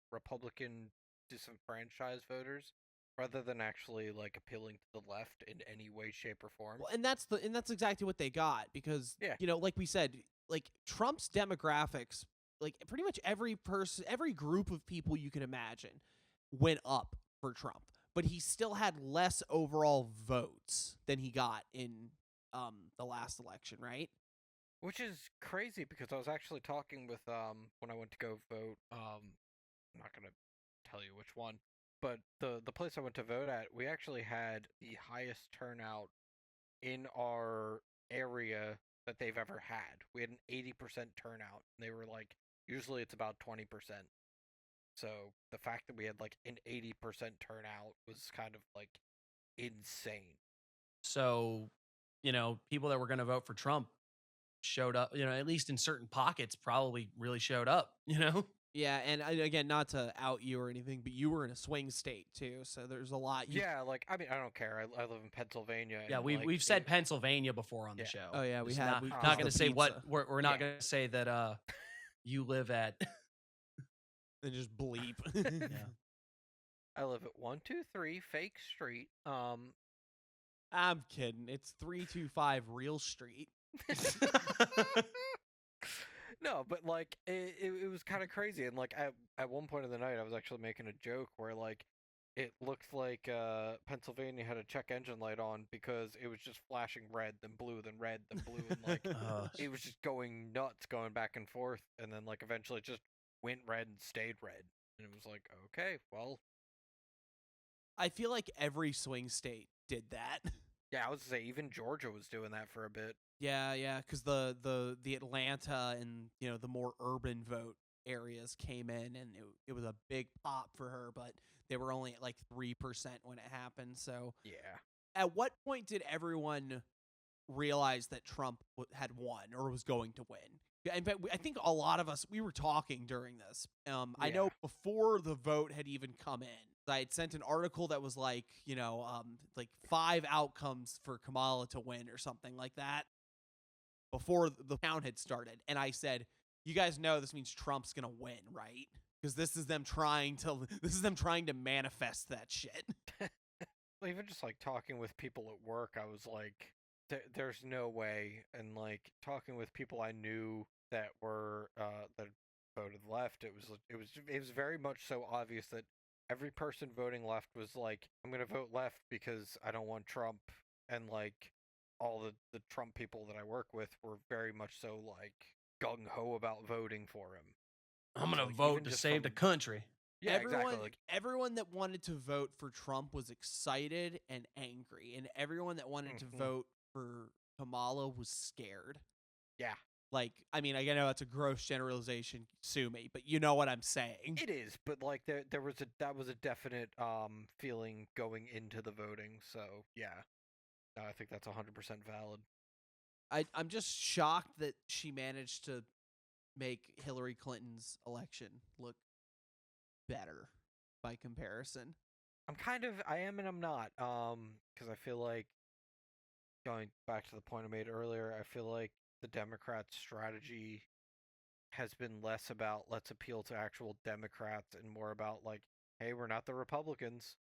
Republican disenfranchised voters rather than actually like appealing to the left in any way, shape, or form. Well, and that's exactly what they got, because like we said, like Trump's demographics, like pretty much every group of people you can imagine went up for Trump, but he still had less overall votes than he got in the last election, right? Which is crazy, because I was actually talking with when I went to go vote. I'm not gonna tell you which one, but the place I went to vote at, we actually had the highest turnout in our area that they've ever had. We had an 80% turnout. And they were like, usually it's about 20%. So the fact that we had like an 80% turnout was kind of like insane. So, people that were going to vote for Trump showed up, at least in certain pockets, probably really showed up, Yeah, and again, not to out you or anything, but you were in a swing state too, so there's a lot. Yeah, like I mean, I don't care. I live in Pennsylvania. Yeah, we've said Pennsylvania before on the show. Oh yeah, we have. Not going to say what we're not going to say that you live at. And just bleep. Yeah. I live at 123 Fake Street. I'm kidding. It's 325 Real Street. No, but like it was kind of crazy, and like at one point of the night, I was actually making a joke where like it looked like Pennsylvania had a check engine light on, because it was just flashing red, then blue, then red, then blue, and like it was just going nuts, going back and forth, and then like eventually it just went red and stayed red, and it was like, okay, well, I feel like every swing state did that. Yeah, I was gonna say even Georgia was doing that for a bit. Yeah, because the Atlanta and the more urban vote areas came in, and it was a big pop for her, but they were only at like 3% when it happened. So yeah, at what point did everyone realize that Trump had won or was going to win? In fact, I think a lot of us, we were talking during this. I know before the vote had even come in, I had sent an article that was like, like 5 outcomes for Kamala to win or something like that before the count had started. And I said, you guys know this means Trump's gonna win, right? Because this is them trying to manifest that shit. Well, even just like talking with people at work, I was like, there's no way. And like talking with people I knew that were that voted left, it was very much so obvious that every person voting left was like, I'm gonna vote left because I don't want Trump. And like all the Trump people that I work with were very much so like gung ho about voting for him. I'm gonna like, vote even to just save the from- country. Yeah, exactly. Like, everyone that wanted to vote for Trump was excited and angry, and everyone that wanted to vote for Kamala was scared. yeah, Like, I mean, I know that's a gross generalization, sue me, but you know what I'm saying. it is. But like there was a definite feeling going into the voting. So yeah, I think that's 100% valid. I'm just shocked that she managed to make Hillary Clinton's election look better by comparison. I am and I'm not. Because I feel like, going back to the point I made earlier, I feel like the Democrats' strategy has been less about let's appeal to actual Democrats and more about like, hey, we're not the Republicans.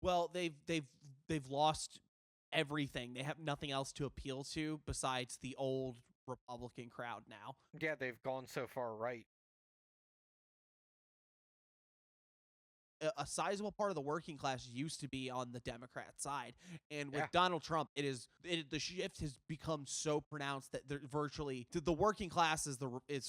Well, they've lost everything. They have nothing else to appeal to besides the old Republican crowd now. Yeah, they've gone so far right. A sizable part of the working class used to be on the Democrat side, and with Yeah. Donald Trump, the shift has become so pronounced that virtually the working class is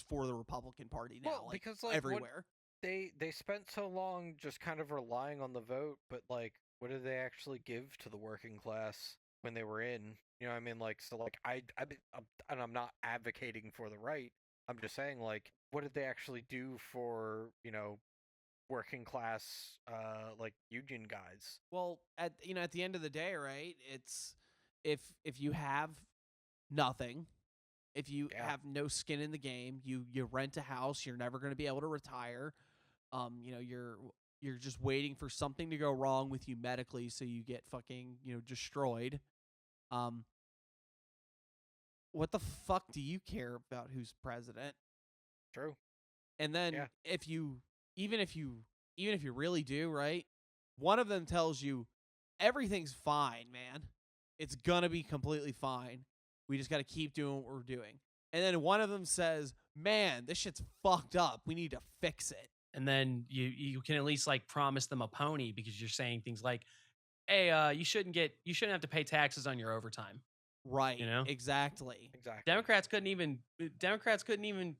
for the Republican Party now. Well, like, because like everywhere. they spent so long just kind of relying on the vote, but like, what did they actually give to the working class when they were in? You know what I mean? Like, so like and I'm not advocating for the right. I'm just saying, like, what did they actually do for, working class like union guys? Well, at the end of the day, right? It's if you have nothing, if you have no skin in the game, you rent a house, you're never going to be able to retire. You're just waiting for something to go wrong with you medically, so you get fucking destroyed. What the fuck do you care about who's president? True. And then even if you really do, right? One of them tells you everything's fine, man. It's gonna be completely fine. We just gotta keep doing what we're doing. And then one of them says, man, this shit's fucked up. We need to fix it. And then you can at least like promise them a pony because you're saying things like, hey, you shouldn't have to pay taxes on your overtime. Right. You know? Exactly. Democrats couldn't even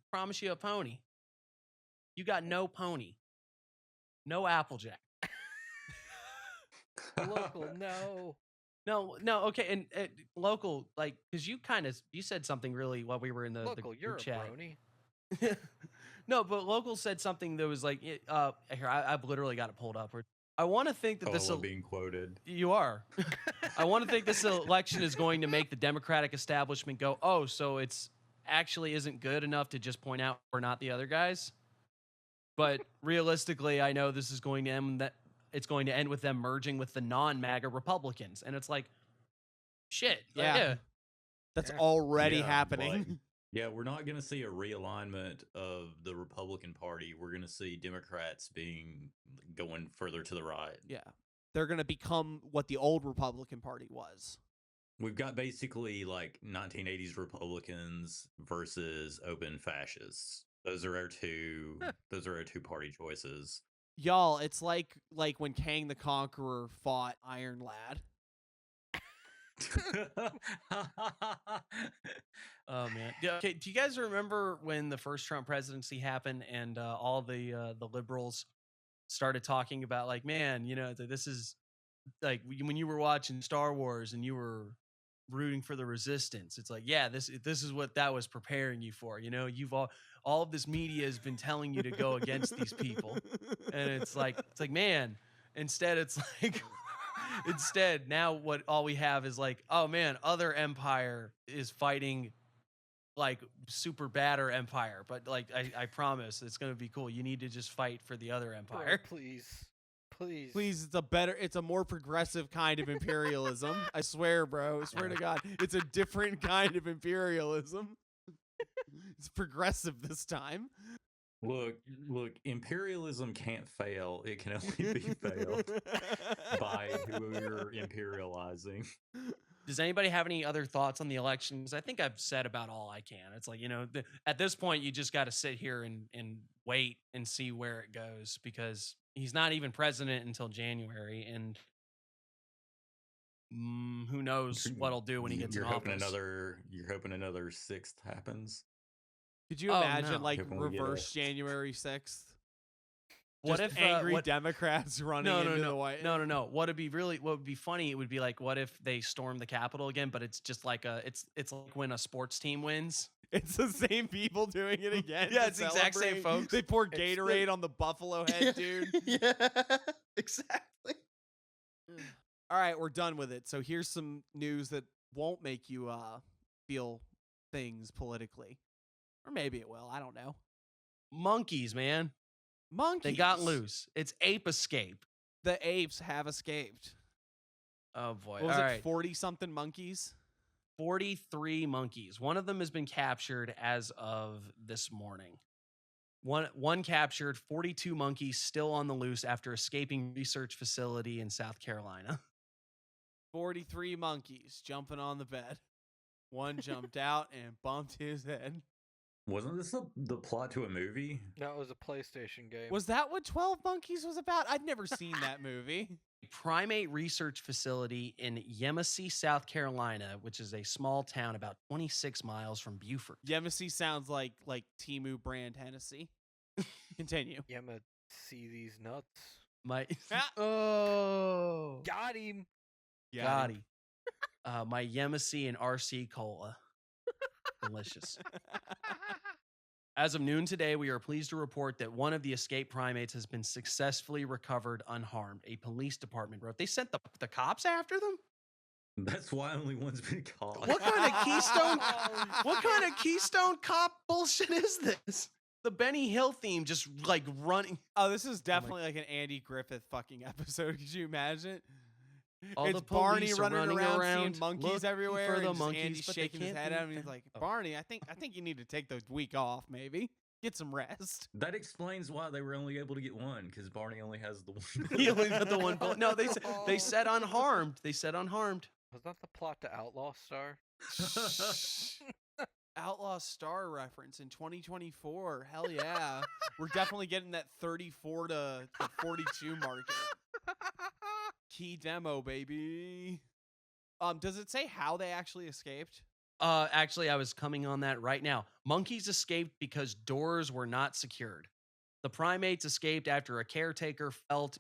promise you a pony. You got no pony. No Applejack. Local, no. No, okay, and local, like, because you said something really while we were in the Local, you're group chat. a brony. No, but local said something that was like, here, I've literally got it pulled up. I want to think that this being quoted. You are. I want to think this election is going to make the Democratic establishment go, oh, so it's actually isn't good enough to just point out we're not the other guys. But realistically, I know this is going to end with them merging with the non-MAGA Republicans, and it's like, shit. Yeah. That's already happening. Yeah, we're not going to see a realignment of the Republican Party. We're going to see Democrats going further to the right. Yeah. They're going to become what the old Republican Party was. We've got basically like 1980s Republicans versus open fascists. Those are our two party choices. Y'all, it's like when Kang the Conqueror fought Iron Lad. Oh man. Okay, do you guys remember when the first Trump presidency happened and all the liberals started talking about like, man, this is like when you were watching Star Wars and you were rooting for the resistance. It's like, yeah, this is what that was preparing you for. You've all of this media has been telling you to go against these people. And it's like, man, instead now all we have is like, oh man, other empire is fighting like super badder empire, but like I promise it's gonna be cool. You need to just fight for the other empire. Bro, please. It's a more progressive kind of imperialism. I swear, bro. I swear to God, it's a different kind of imperialism. It's progressive this time. Look, imperialism can't fail. It can only be failed by who you're imperializing. Does anybody have any other thoughts on the elections? I think I've said about all I can. It's like, at this point, you just got to sit here and wait and see where it goes, because he's not even president until January, and who knows what he'll do when he gets in office. You're hoping another 6th happens. Could you imagine reverse January 6th? What Just if angry Democrats running into the White? No. What would be funny? It would be like, what if they storm the Capitol again? But it's just like it's like when a sports team wins. It's the same people doing it again. Yeah, it's the exact same folks. They pour Gatorade on the buffalo head, dude. Yeah, exactly. All right, we're done with it. So here's some news that won't make you feel things politically. Or maybe it will. I don't know. Monkeys, man. Monkeys. They got loose. It's ape escape. The apes have escaped. Oh, boy. What was it, 40-something monkeys? 43 monkeys. One of them has been captured as of this morning. One captured, 42 monkeys still on the loose after escaping research facility in South Carolina. 43 monkeys jumping on the bed. One jumped out and bumped his head. Wasn't this the plot to a movie? No, it was a PlayStation game. Was that what 12 Monkeys was about? I'd never seen that movie. Primate research facility in Yemassee, South Carolina, which is a small town about 26 miles from Beaufort. Yemassee sounds like Temu brand Hennessy. Continue. See these nuts. Got him. Got him. My Yemassee and RC Cola. Delicious. As of noon today, we are pleased to report that one of the escaped primates has been successfully recovered unharmed. A police department wrote. They sent the cops after them? That's why only one's been caught. What kind of Keystone? What kind of Keystone Cop bullshit is this? The Benny Hill theme just like running. Oh, this is definitely like an Andy Griffith fucking episode. Could you imagine? All it's the Barney running around seeing monkeys everywhere. For the and monkeys, Andy's but shaking his head at him. And he's like, Oh. Barney, I think you need to take the week off. Maybe get some rest. That explains why they were only able to get one, because Barney only has the one. He only got the one bullet. No, they said unharmed. They said unharmed. Was that the plot to Outlaw Star? Outlaw Star reference in 2024. Hell yeah. We're definitely getting that 34 to 42 market. Key demo, baby. Does it say how they actually escaped? Actually, I was coming on that right now. Monkeys escaped because doors were not secured. The primates escaped after a caretaker failed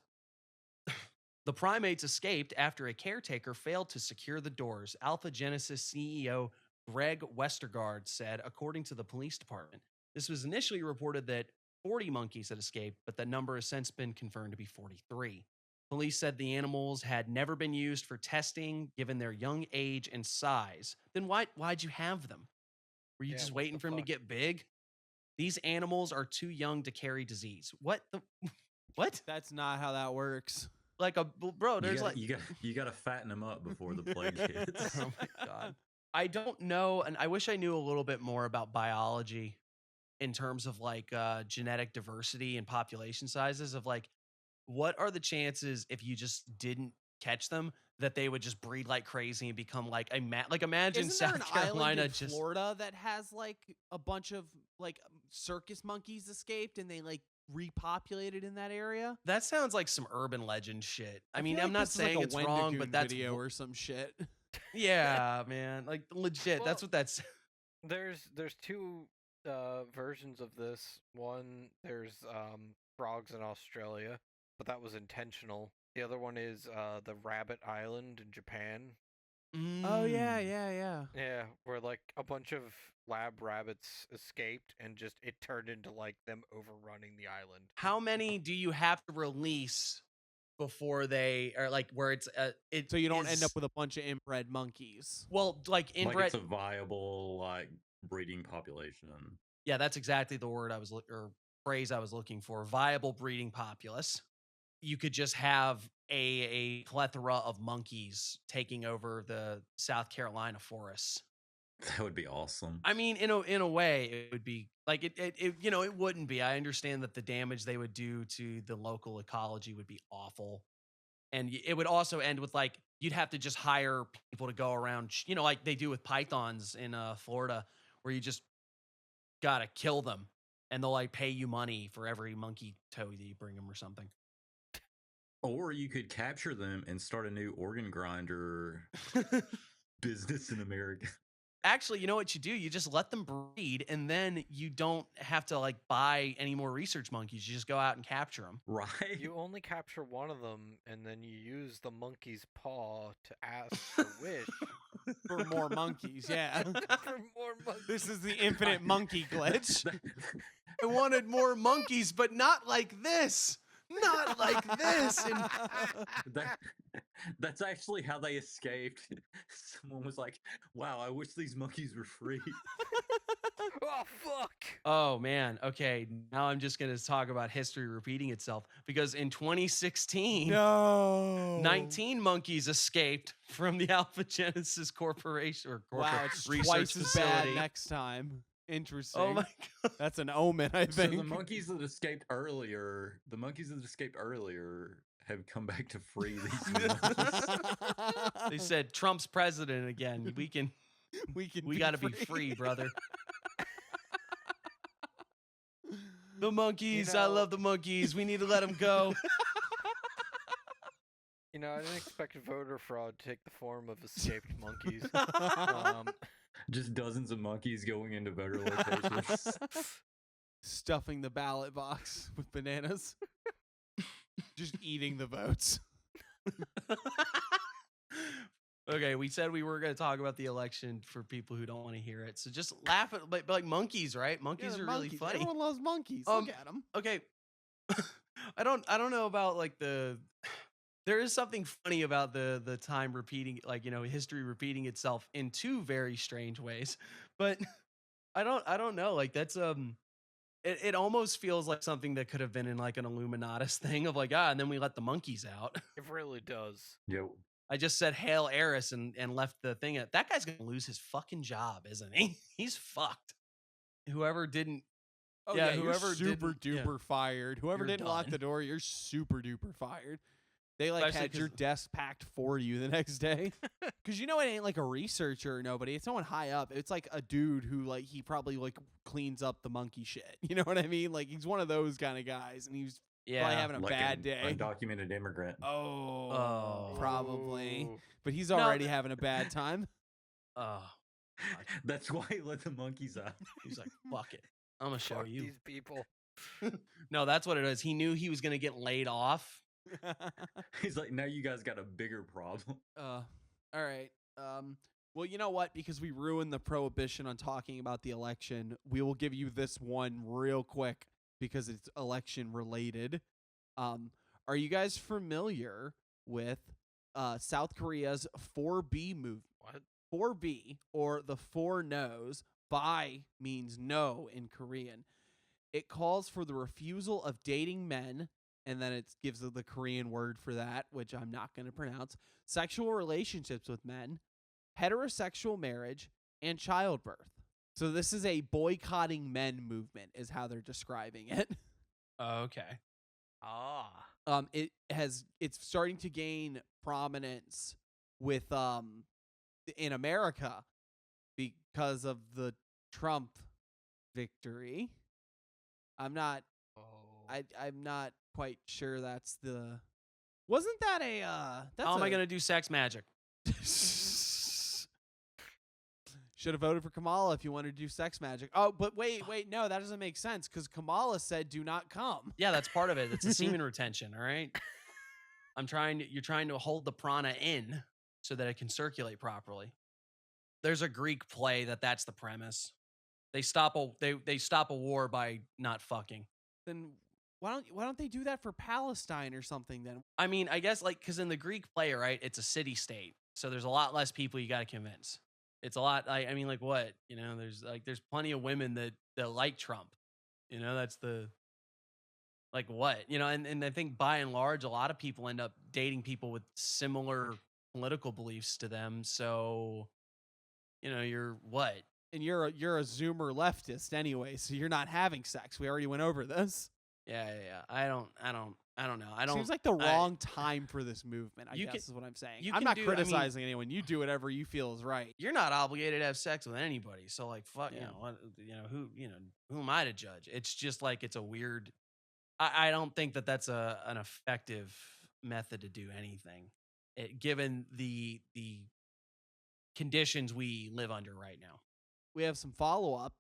to secure the doors. Alpha Genesis CEO Greg Westergaard said, according to the police department. This was initially reported that 40 monkeys had escaped, but the number has since been confirmed to be 43. Police said the animals had never been used for testing, given their young age and size. Then why'd you have them? Were you just waiting for them to get big? These animals are too young to carry disease. What? That's not how that works. Like you gotta fatten them up before the plague hits. Oh my god. I don't know, and I wish I knew a little bit more about biology in terms of like genetic diversity and population sizes of like, what are the chances if you just didn't catch them that they would just breed like crazy and become like imagine Isn't South there an Carolina island in just Florida that has like a bunch of like circus monkeys escaped and they like repopulated in that area? That sounds like some urban legend shit. I mean, feel I'm like not this is like saying a it's wrong, but Wendigoon that's video or some shit. yeah, man, like legit. That's what that's. There's two versions of this. One, there's frogs in Australia, but that was intentional. The other one is the Rabbit Island in Japan. Oh yeah. Yeah, where like a bunch of lab rabbits escaped and just it turned into like them overrunning the island. How many do you have to release before they are like where it's so you don't end up with a bunch of inbred monkeys? Well, like inbred, like it's a viable like breeding population. Yeah, that's exactly the word or phrase I was looking for. Viable breeding populace. You could just have a plethora of monkeys taking over the South Carolina forests. That would be awesome. I mean, in a way, it would be like it wouldn't be. I understand that the damage they would do to the local ecology would be awful, and it would also end with like you'd have to just hire people to go around, like they do with pythons in Florida, where you just gotta kill them, and they'll like pay you money for every monkey toe that you bring them or something. Or you could capture them and start a new organ grinder business in America. Actually, you know what you do? You just let them breed, and then you don't have to like buy any more research monkeys. You just go out and capture them. Right. You only capture one of them, and then you use the monkey's paw to ask for wish. For more monkeys, yeah. For more monkeys. This is the infinite monkey glitch. I wanted more monkeys, but not like this. Not like this. And That's actually how they escaped. Someone was like, wow, I wish these monkeys were free. Oh, fuck. oh man. Okay. Now I'm just gonna talk about history repeating itself because in 2016, No. 19 monkeys escaped from the Alpha Genesis Corporation or corporate Wow, it's research twice as facility. bad next time. Interesting. Oh my god. That's an omen, I So think. the monkeys that escaped earlier, have come back to free these new monkeys. They said Trump's president again. We got to be free, brother. The monkeys. I love the monkeys. We need to let them go. You know, I didn't expect voter fraud to take the form of escaped monkeys. Just dozens of monkeys going into voter locations. Stuffing the ballot box with bananas. Just eating the votes. Okay, we said we were going to talk about the election for people who don't want to hear it. So just laugh at like monkeys, right? Monkeys Yeah, are monkeys. really funny. Everyone loves monkeys. Look at them. Okay. I don't know about like there is something funny about the time repeating, like, history repeating itself in two very strange ways. But I don't know. Like that's it almost feels like something that could have been in like an Illuminatus thing of like, and then we let the monkeys out. It really does. Yo. I just said Hail Eris and left the thing at that guy's gonna lose his fucking job, isn't he? He's fucked. Whoever didn't Oh yeah, you're whoever super didn't- yeah. duper fired. Whoever You're didn't lock done. the door, you're super duper fired. They like Especially had your 'cause- desk packed for you the next day. Cause it ain't like a researcher or nobody. It's someone high up. It's like a dude who like he probably like cleans up the monkey shit. You know what I mean? Like he's one of those kind of guys, and he's probably having a Like bad an day. undocumented immigrant. Oh, probably. Ooh. But he's No, already th- having a bad time. Oh, That's why he let the monkeys out. he's like, fuck it. I'm gonna show Fuck you. these people. No, that's what it is. He knew he was gonna get laid off. He's like, now you guys got a bigger problem. All right. Well, you know what? Because we ruined the prohibition on talking about the election, we will give you this one real quick because it's election related. Are you guys familiar with South Korea's 4B movement? What? 4B, or the 4 no's. Bai means no in Korean. It calls for the refusal of dating men, and then it gives the Korean word for that, which I'm not going to pronounce, sexual relationships with men, heterosexual marriage, and childbirth. So this is a boycotting men movement is how they're describing it. Okay. It's starting to gain prominence with in America because of the Trump victory. I'm not I'm not quite sure that's the. Wasn't that a that's How am I gonna do sex magic? Should have voted for Kamala if you wanted to do sex magic. Oh, but wait, no, that doesn't make sense because Kamala said do not come. Yeah, that's part of it. It's a semen retention, all right? You're trying to hold the prana in so that it can circulate properly. There's a Greek play that's the premise. They stop a war by not fucking. Then why don't they do that for Palestine or something then? I mean, I guess because in the Greek play, right, it's a city state. So there's a lot less people you got to convince. It's a lot. I mean, like what? There's plenty of women that like Trump. That's the like what? And I think by and large, a lot of people end up dating people with similar political beliefs to them. So you're what? And you're a Zoomer leftist anyway, so you're not having sex. We already went over this. Yeah. I don't know. Seems like the wrong time for this movement, I guess is what I'm saying. I'm not criticizing anyone. You do whatever you feel is right. You're not obligated to have sex with anybody. So like fuck, Yeah. who am I to judge? It's just like it's a weird I don't think that that's an effective method to do anything. Given the conditions we live under right now. We have some follow-up.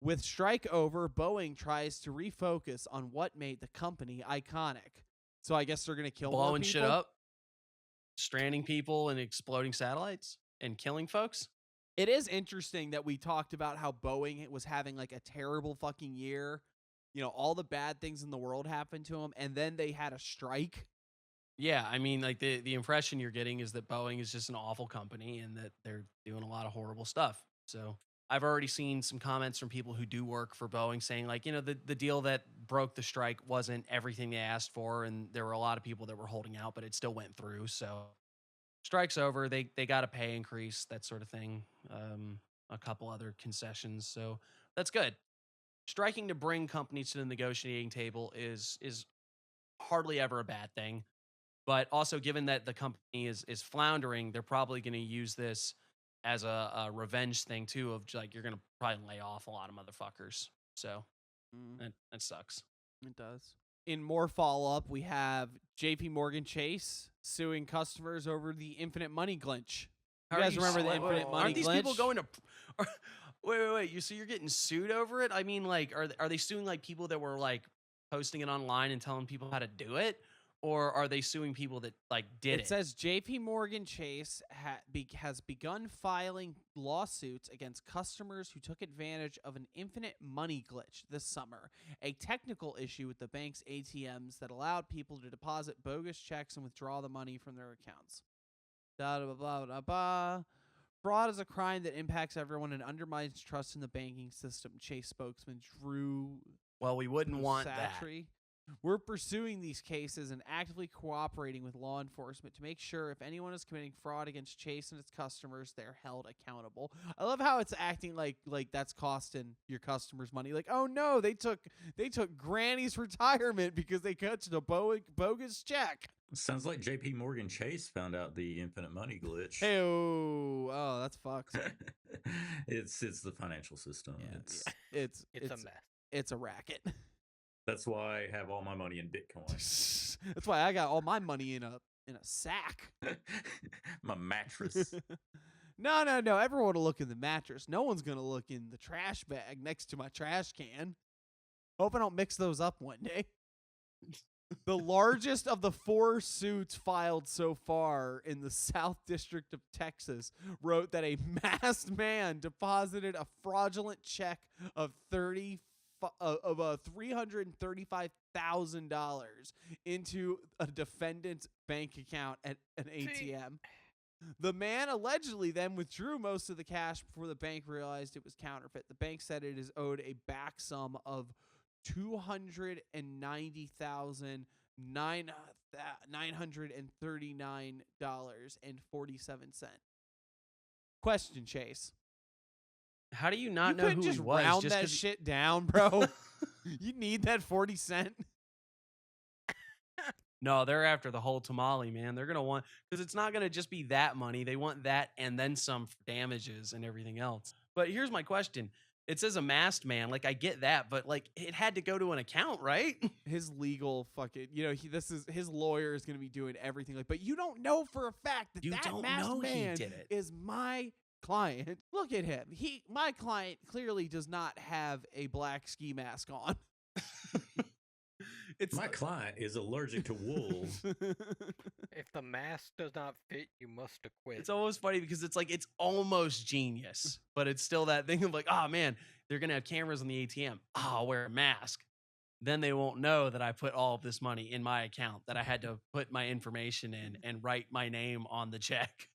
With strike over, Boeing tries to refocus on what made the company iconic. So I guess they're going to kill more Blowing people? shit up, stranding people and exploding satellites and killing folks. It is interesting that we talked about how Boeing was having like a terrible fucking year. All the bad things in the world happened to them, and then they had a strike. Yeah, I mean, like the impression you're getting is that Boeing is just an awful company and that they're doing a lot of horrible stuff. So I've already seen some comments from people who do work for Boeing saying like, the deal that broke the strike wasn't everything they asked for. And there were a lot of people that were holding out, but it still went through. So strike's over. They got a pay increase, that sort of thing. A couple other concessions. So that's good. Striking to bring companies to the negotiating table is hardly ever a bad thing. But also, given that the company is floundering, they're probably going to use this as a revenge thing too. Of like, you're going to probably lay off a lot of motherfuckers. So that sucks. It does. In more follow-up, we have J.P. Morgan Chase suing customers over the infinite money glitch. You guys remember the infinite money Aren't these glitch? people going to? Wait. So you're getting sued over it? I mean, like, are they suing like people that were like posting it online and telling people how to do it? Or are they suing people that like did it? It says J.P. Morgan Chase has begun filing lawsuits against customers who took advantage of an infinite money glitch this summer, a technical issue with the bank's ATMs that allowed people to deposit bogus checks and withdraw the money from their accounts. Blah, blah, blah, blah, blah. Fraud is a crime that impacts everyone and undermines trust in the banking system, Chase spokesman Drew. Well, we wouldn't want that. We're pursuing these cases and actively cooperating with law enforcement to make sure if anyone is committing fraud against Chase and its customers, they're held accountable. I love how it's acting like that's costing your customers money. Like, oh no, they took Granny's retirement because they cut a bogus check. Sounds like J.P. Morgan Chase found out the infinite money glitch. Hey, oh, that's fucked. It's the financial system. Yeah, it's a mess. It's a racket. That's why I have all my money in Bitcoin. That's why I got all my money in a sack. My mattress. No. Everyone will look in the mattress. No one's gonna look in the trash bag next to my trash can. Hope I don't mix those up one day. The largest of the 4 suits filed so far in the South District of Texas wrote that a masked man deposited a fraudulent check of $335,000 into a defendant's bank account at an ATM. The man allegedly then withdrew most of the cash before the bank realized it was counterfeit. The bank said it is owed a back sum of $290,939.47. Question, Chase. How do you not You know couldn't who just he was? round just that 'cause shit down, bro. You need that 40 cent. No, they're after the whole tamale, man. They're gonna want, because it's not gonna just be that money. They want that and then some for damages and everything else. But here's my question: it says a masked man. Like, I get that, but like, it had to go to an account, right? His legal fucking, his lawyer is gonna be doing everything. Like, but you don't know for a fact that You that don't masked know he man did it. is my client. Look at him. My client clearly does not have a black ski mask on. My client is allergic to wool. If the mask does not fit, you must acquit. It's almost funny because it's like, it's almost genius, but it's still that thing of like, oh man, they're gonna have cameras on the ATM. I'll wear a mask. Then they won't know that I put all of this money in my account, that I had to put my information in and write my name on the check.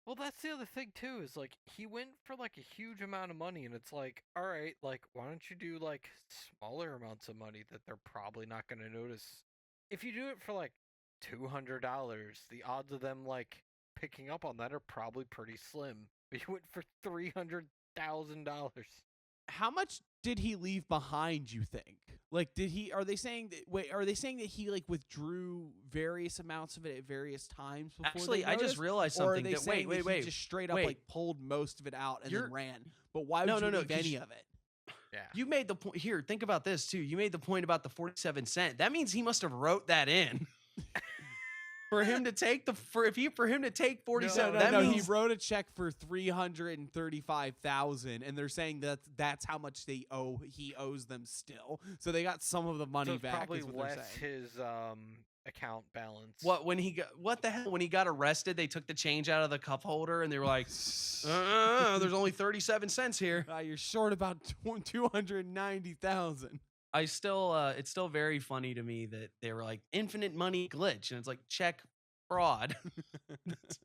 Well, that's the other thing too, is like, he went for like a huge amount of money, and it's like, all right, like, why don't you do like smaller amounts of money that they're probably not going to notice? If you do it for like $200, the odds of them like picking up on that are probably pretty slim. He went for $300,000. How much did he leave behind, you think? Like, are they saying that he like withdrew various amounts of it at various times before Actually, they I just noticed? realized Or are something they that saying that wait, he just straight up wait. like pulled most of it out and You're- then ran? But why would you leave 'cause any of it? Yeah. You made the point here. Think about this too. You made the point about the 47 cent. That means he must have wrote that in for him to take for him to take 47. That No, means he wrote a check for $335,000, and they're saying that that's how much he owes them still. So they got some of the money So it's back. probably Is what they're less saying. his account balance. what the hell? When he got arrested, they took the change out of the cup holder and they were like, there's only 37 cents here. You're short about 290,000. It's still very funny to me that they were like infinite money glitch, and it's like check fraud.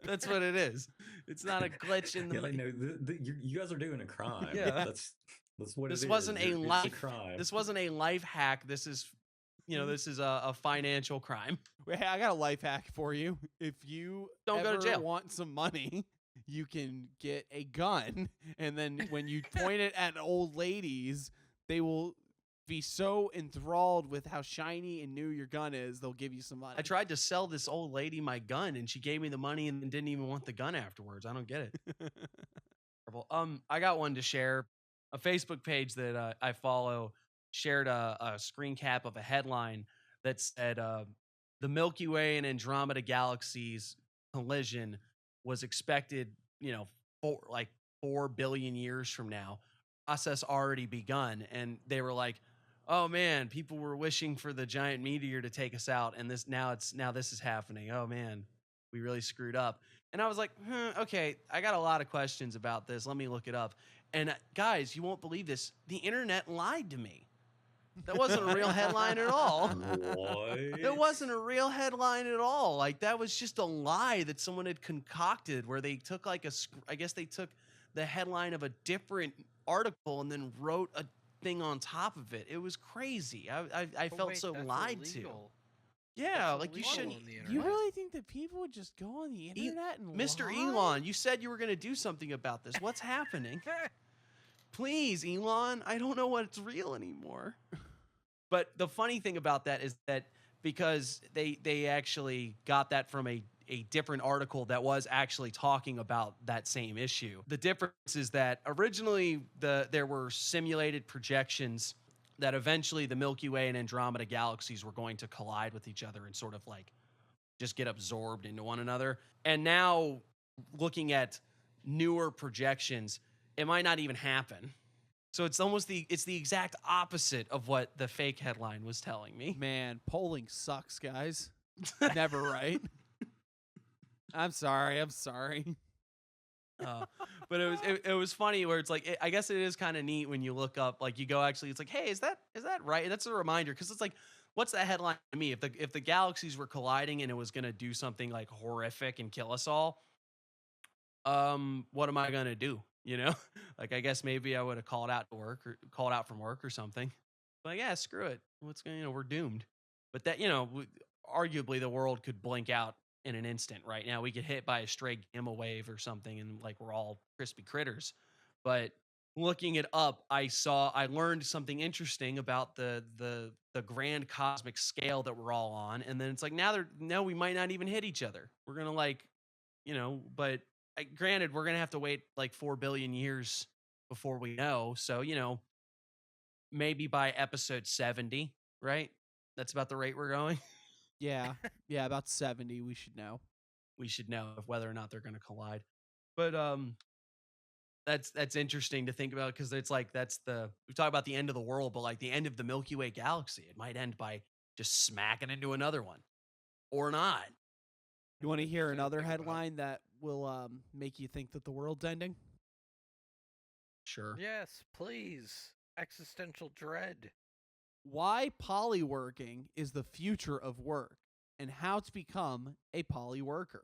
That's what it is. It's not a glitch in the. Yeah, like, no, you guys are doing a crime. Yeah. That's what This it is. wasn't a It's life. crime. This wasn't a life hack. This is, this is a financial crime. Wait, hey, I got a life hack for you. If you Don't go to jail. want some money, you can get a gun, and then when you point it at old ladies, they will be so enthralled with how shiny and new your gun is, they'll give you some money. I tried to sell this old lady my gun, and she gave me the money and didn't even want the gun afterwards. I don't get it. I got one to share. A Facebook page that I follow shared a screen cap of a headline that said the Milky Way and Andromeda galaxies collision was expected, 4 billion years from now. Process already begun, and they were like, "Oh man, people were wishing for the giant meteor to take us out, and this is happening. Oh man, we really screwed up." And I was like, okay, I got a lot of questions about this. Let me look it up. And guys, you won't believe this. The internet lied to me. That wasn't a real headline at all. What? It wasn't a real headline at all. Like, that was just a lie that someone had concocted, where they took I guess they took the headline of a different article and then wrote a thing on top of it. It was crazy. I felt wait, so that's lied illegal. to. Yeah, That's like you illegal shouldn't. on the You internet. really think that people would just go on the internet and Mr. lie? Elon, you said you were going to do something about this. What's happening? Please, Elon, I don't know what's real anymore. But the funny thing about that is that because they actually got that from a different article that was actually talking about that same issue. The difference is that originally there were simulated projections that eventually the Milky Way and Andromeda galaxies were going to collide with each other and sort of like just get absorbed into one another. And now, looking at newer projections, it might not even happen. So it's almost the exact opposite of what the fake headline was telling me. Man, polling sucks, guys. Never right. I'm sorry. But it was funny where it's like, I guess it is kind of neat when you look up, like you go actually, it's like, hey, is that right? That's a reminder, because it's like, what's that headline to me? If the galaxies were colliding and it was going to do something like horrific and kill us all, what am I going to do? Like, I guess maybe I would have called out from work or something. But yeah, screw it. We're doomed. But that, arguably the world could blink out in an instant right now. We get hit by a stray gamma wave or something and like we're all crispy critters. But looking it up, I learned something interesting about the grand cosmic scale that we're all on. And then it's like, now we might not even hit each other. We're going to but granted, we're going to have to wait like 4 billion years before we know. So, maybe by episode 70, right? That's about the rate we're going. Yeah, about 70. We should know. We should know whether or not they're going to collide. But that's interesting to think about, because it's like we talk about the end of the world, but like the end of the Milky Way galaxy, it might end by just smacking into another one, or not. You want to hear another headline that will make you think that the world's ending? Sure. Yes, please. Existential dread. Why polyworking is the future of work, and how to become a polyworker.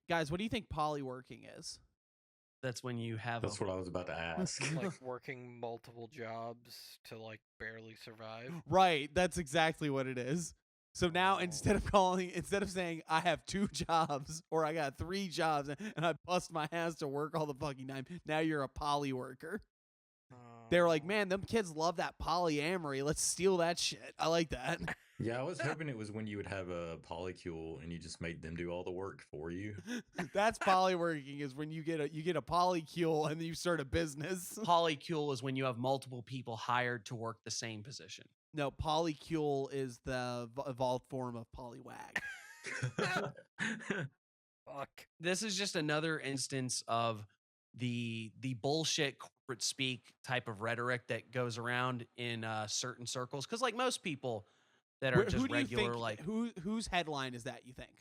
Guys, what do you think polyworking is? That's when you have. That's what I was about to ask. Like working multiple jobs to like barely survive. Right, that's exactly what it is. So now instead of saying I have 2 jobs or I got 3 jobs and I bust my ass to work all the fucking time, now you're a poly worker. They were like, man, them kids love that polyamory. Let's steal that shit. I like that. Yeah, I was hoping it was when you would have a polycule and you just made them do all the work for you. That's polyworking, is when you get a polycule and then you start a business. Polycule is when you have multiple people hired to work the same position. No, polycule is the evolved form of polywag. Fuck. This is just another instance of the bullshit corporate speak type of rhetoric that goes around in certain circles. Because like most people that are just regular, like whose headline is that? You think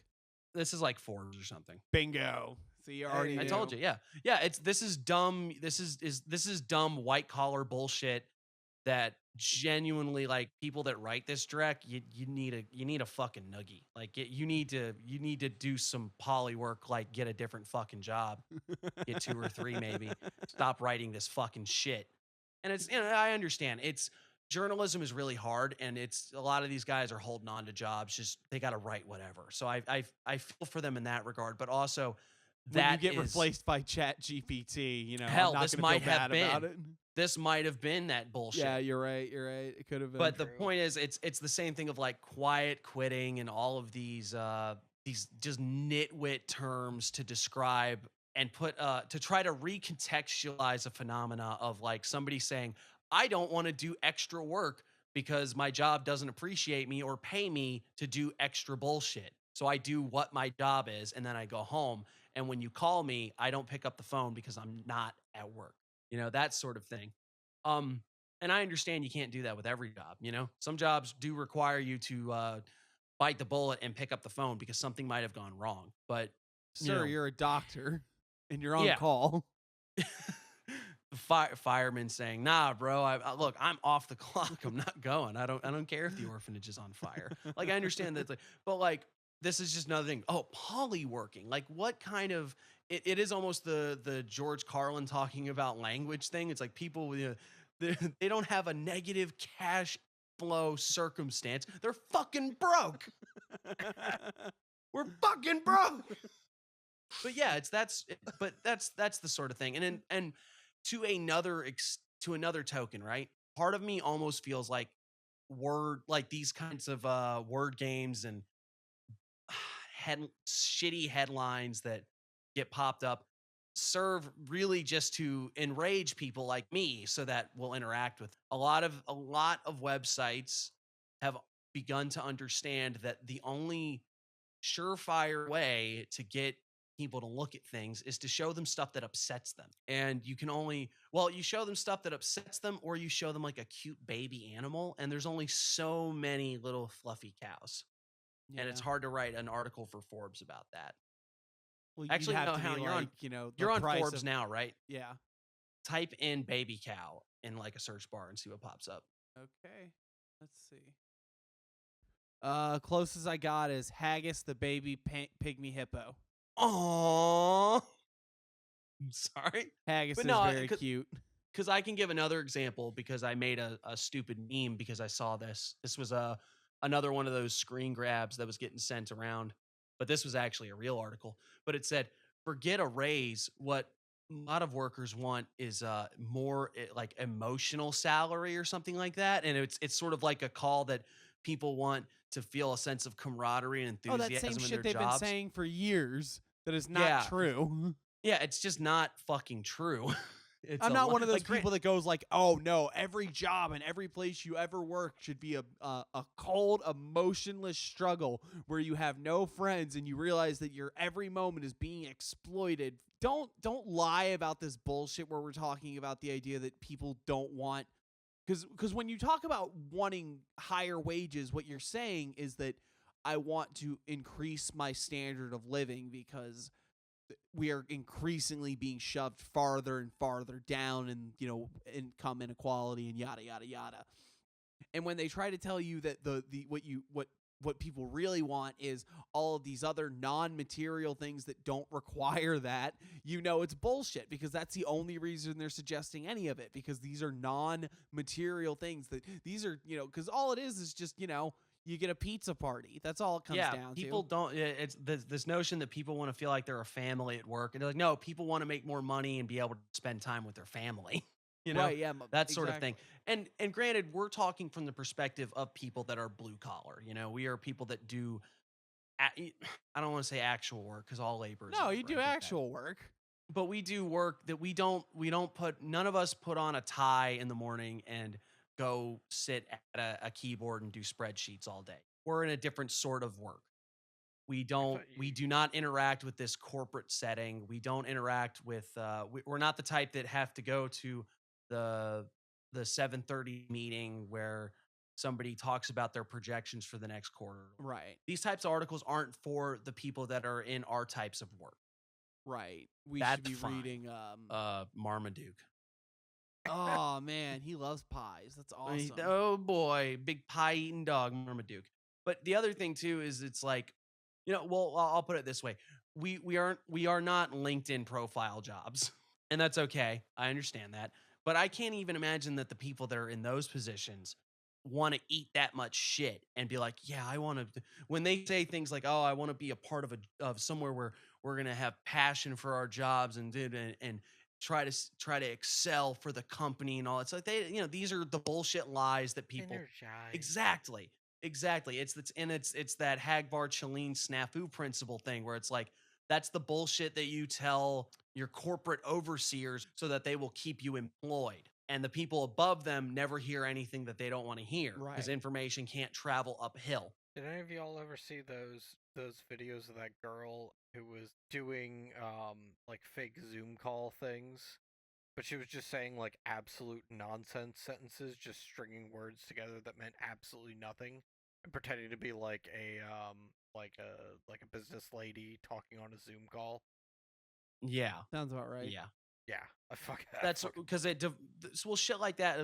this is like Forbes or something? Bingo. So you already. I told you, yeah. This is dumb. This is dumb white collar bullshit that genuinely, like, people that write this Drek, you need a fucking noogie. Like you need to do some poly work, like get a different fucking job, get 2 or 3 maybe. Stop writing this fucking shit. And it's, I understand journalism is really hard, and it's a lot of these guys are holding on to jobs. Just they got to write whatever. So I feel for them in that regard, but also when you get replaced by Chat GPT, hell, I'm not this gonna might feel have bad about it. This might have been that bullshit. Yeah, you're right. It could have been. But the point is, it's the same thing of like quiet quitting and all of these just nitwit terms to describe and put to try to recontextualize a phenomena of like somebody saying, I don't want to do extra work because my job doesn't appreciate me or pay me to do extra bullshit. So I do what my job is, and then I go home. And when you call me, I don't pick up the phone because I'm not at work. That sort of thing. And I understand you can't do that with every job. Some jobs do require you to bite the bullet and pick up the phone because something might have gone wrong. But sir, you're a doctor and you're on call. The fireman saying, "Nah, bro. Look, I'm off the clock. I'm not going. I don't care if the orphanage is on fire." Like I understand that, but like this is just another thing. Oh, polyworking. Like what kind of? It is almost the George Carlin talking about language thing. It's like people they don't have a negative cash flow circumstance. They're fucking broke. We're fucking broke. But yeah, that's the sort of thing. And to another token, right? Part of me almost feels like these kinds of word games and shitty headlines that get popped up serve really just to enrage people like me so that we'll interact with a lot of websites have begun to understand that the only surefire way to get people to look at things is to show them stuff that upsets them. And you can only, you show them stuff that upsets them, or you show them like a cute baby animal, and there's only so many little fluffy cows. Yeah. And it's hard to write an article for Forbes about that. Well, actually, no, Hound, you're on Forbes now, right? Yeah. Type in baby cow in like a search bar and see what pops up. Okay. Let's see. Closest I got is Haggis the baby pygmy hippo. Aww. I'm sorry. Haggis is very cute. Because I can give another example because I made a stupid meme because I saw this. This was another one of those screen grabs that was getting sent around. But this was actually a real article. But it said, forget a raise. What a lot of workers want is more like emotional salary or something like that. And it's sort of like a call that people want to feel a sense of camaraderie and enthusiasm in their jobs. That same shit they've been saying for years that is not true. Yeah, it's just not fucking true. I'm not one of those people that goes like, oh no, every job and every place you ever work should be a cold, emotionless struggle where you have no friends and you realize that your every moment is being exploited. Don't lie about this bullshit where we're talking about the idea that people don't want, because when you talk about wanting higher wages, what you're saying is that I want to increase my standard of living because we are increasingly being shoved farther and farther down in, income inequality and yada, yada, yada. And when they try to tell you that what people really want is all of these other non-material things that don't require that, it's bullshit, because that's the only reason they're suggesting any of it, because these are non-material things that these are, because all it is just, you get a pizza party. That's all it comes down people to. don't. It's this notion that people want to feel like they're a family at work, and they're like, no, people want to make more money and be able to spend time with their family. You know, Right, yeah, that sort of thing. exactly. And granted, we're talking from the perspective of people that are blue collar. You know, we are people that do. I don't want to say actual work because all labor. No, you do actual work. But we do work that we don't put, none of us put on a tie in the morning and go sit at a keyboard and do spreadsheets all day. We're in a different sort of work. We do not interact with this corporate setting. We don't interact with, we're not the type that have to go to the 7:30 meeting where somebody talks about their projections for the next quarter. Right. These types of articles aren't for the people that are in our types of work. Right. We That's should be fine. reading Marmaduke. Oh man, he loves pies. That's awesome. Oh boy, big pie eating dog, Marmaduke. But the other thing too is it's like, you know, well, I'll put it this way: we are not LinkedIn profile jobs, and that's okay. I understand that, but I can't even imagine that the people that are in those positions want to eat that much shit and be like, yeah, I want to. When they say things like, oh, I want to be a part of somewhere where we're gonna have passion for our jobs and try to excel for the company and all. It's like these are the bullshit lies that people exactly. It's that Hagbar Chalene snafu principle thing where it's like that's the bullshit that you tell your corporate overseers so that they will keep you employed. And the people above them never hear anything that they don't want to hear because information can't travel uphill. Did any of y'all ever see those videos of that girl who was doing like fake Zoom call things, but she was just saying like absolute nonsense sentences, just stringing words together that meant absolutely nothing, and pretending to be like a business lady talking on a Zoom call? Yeah, sounds about right. Yeah. That's because shit like that.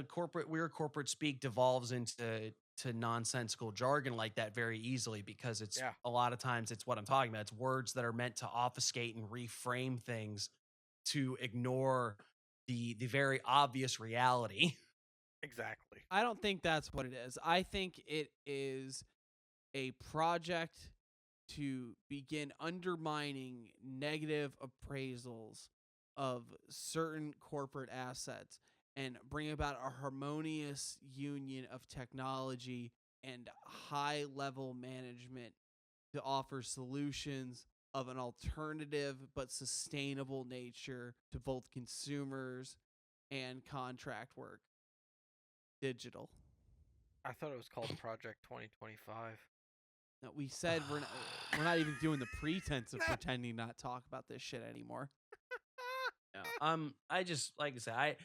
Weird corporate speak devolves into nonsensical jargon like that very easily because it's a lot of times it's what I'm talking about. It's words that are meant to obfuscate and reframe things to ignore the very obvious reality. Exactly. I don't think that's what it is. I think it is a project to begin undermining negative appraisals of certain corporate assets and bring about a harmonious union of technology and high-level management to offer solutions of an alternative but sustainable nature to both consumers and contract work. Digital. I thought it was called Project 2025. No, we said we're not even doing the pretense of pretending not to talk about this shit anymore. Yeah. I just like I said,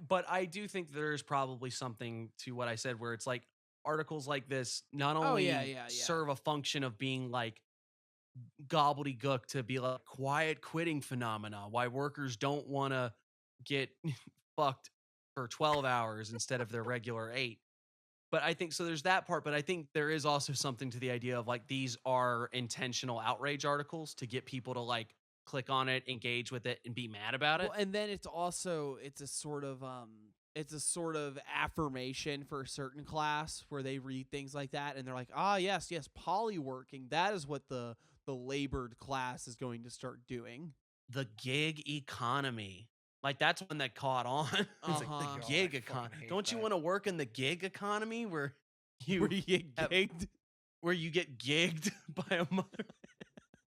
but I do think there's probably something to what I said where it's like articles like this not only serve a function of being like gobbledygook to be like quiet quitting phenomena, why workers don't want to get fucked for 12 hours instead of their regular 8. But I think so there's that part, but I think there is also something to the idea of like these are intentional outrage articles to get people to like click on it, engage with it, and be mad about it. Well, and then it's a sort of affirmation for a certain class where they read things like that and they're like, yes, polyworking, that is what the labored class is going to start doing. The gig economy. Like that's one that caught on. It's like the gig economy. Don't you want to work in the gig economy where you get gigged? Where you get gigged by a mother?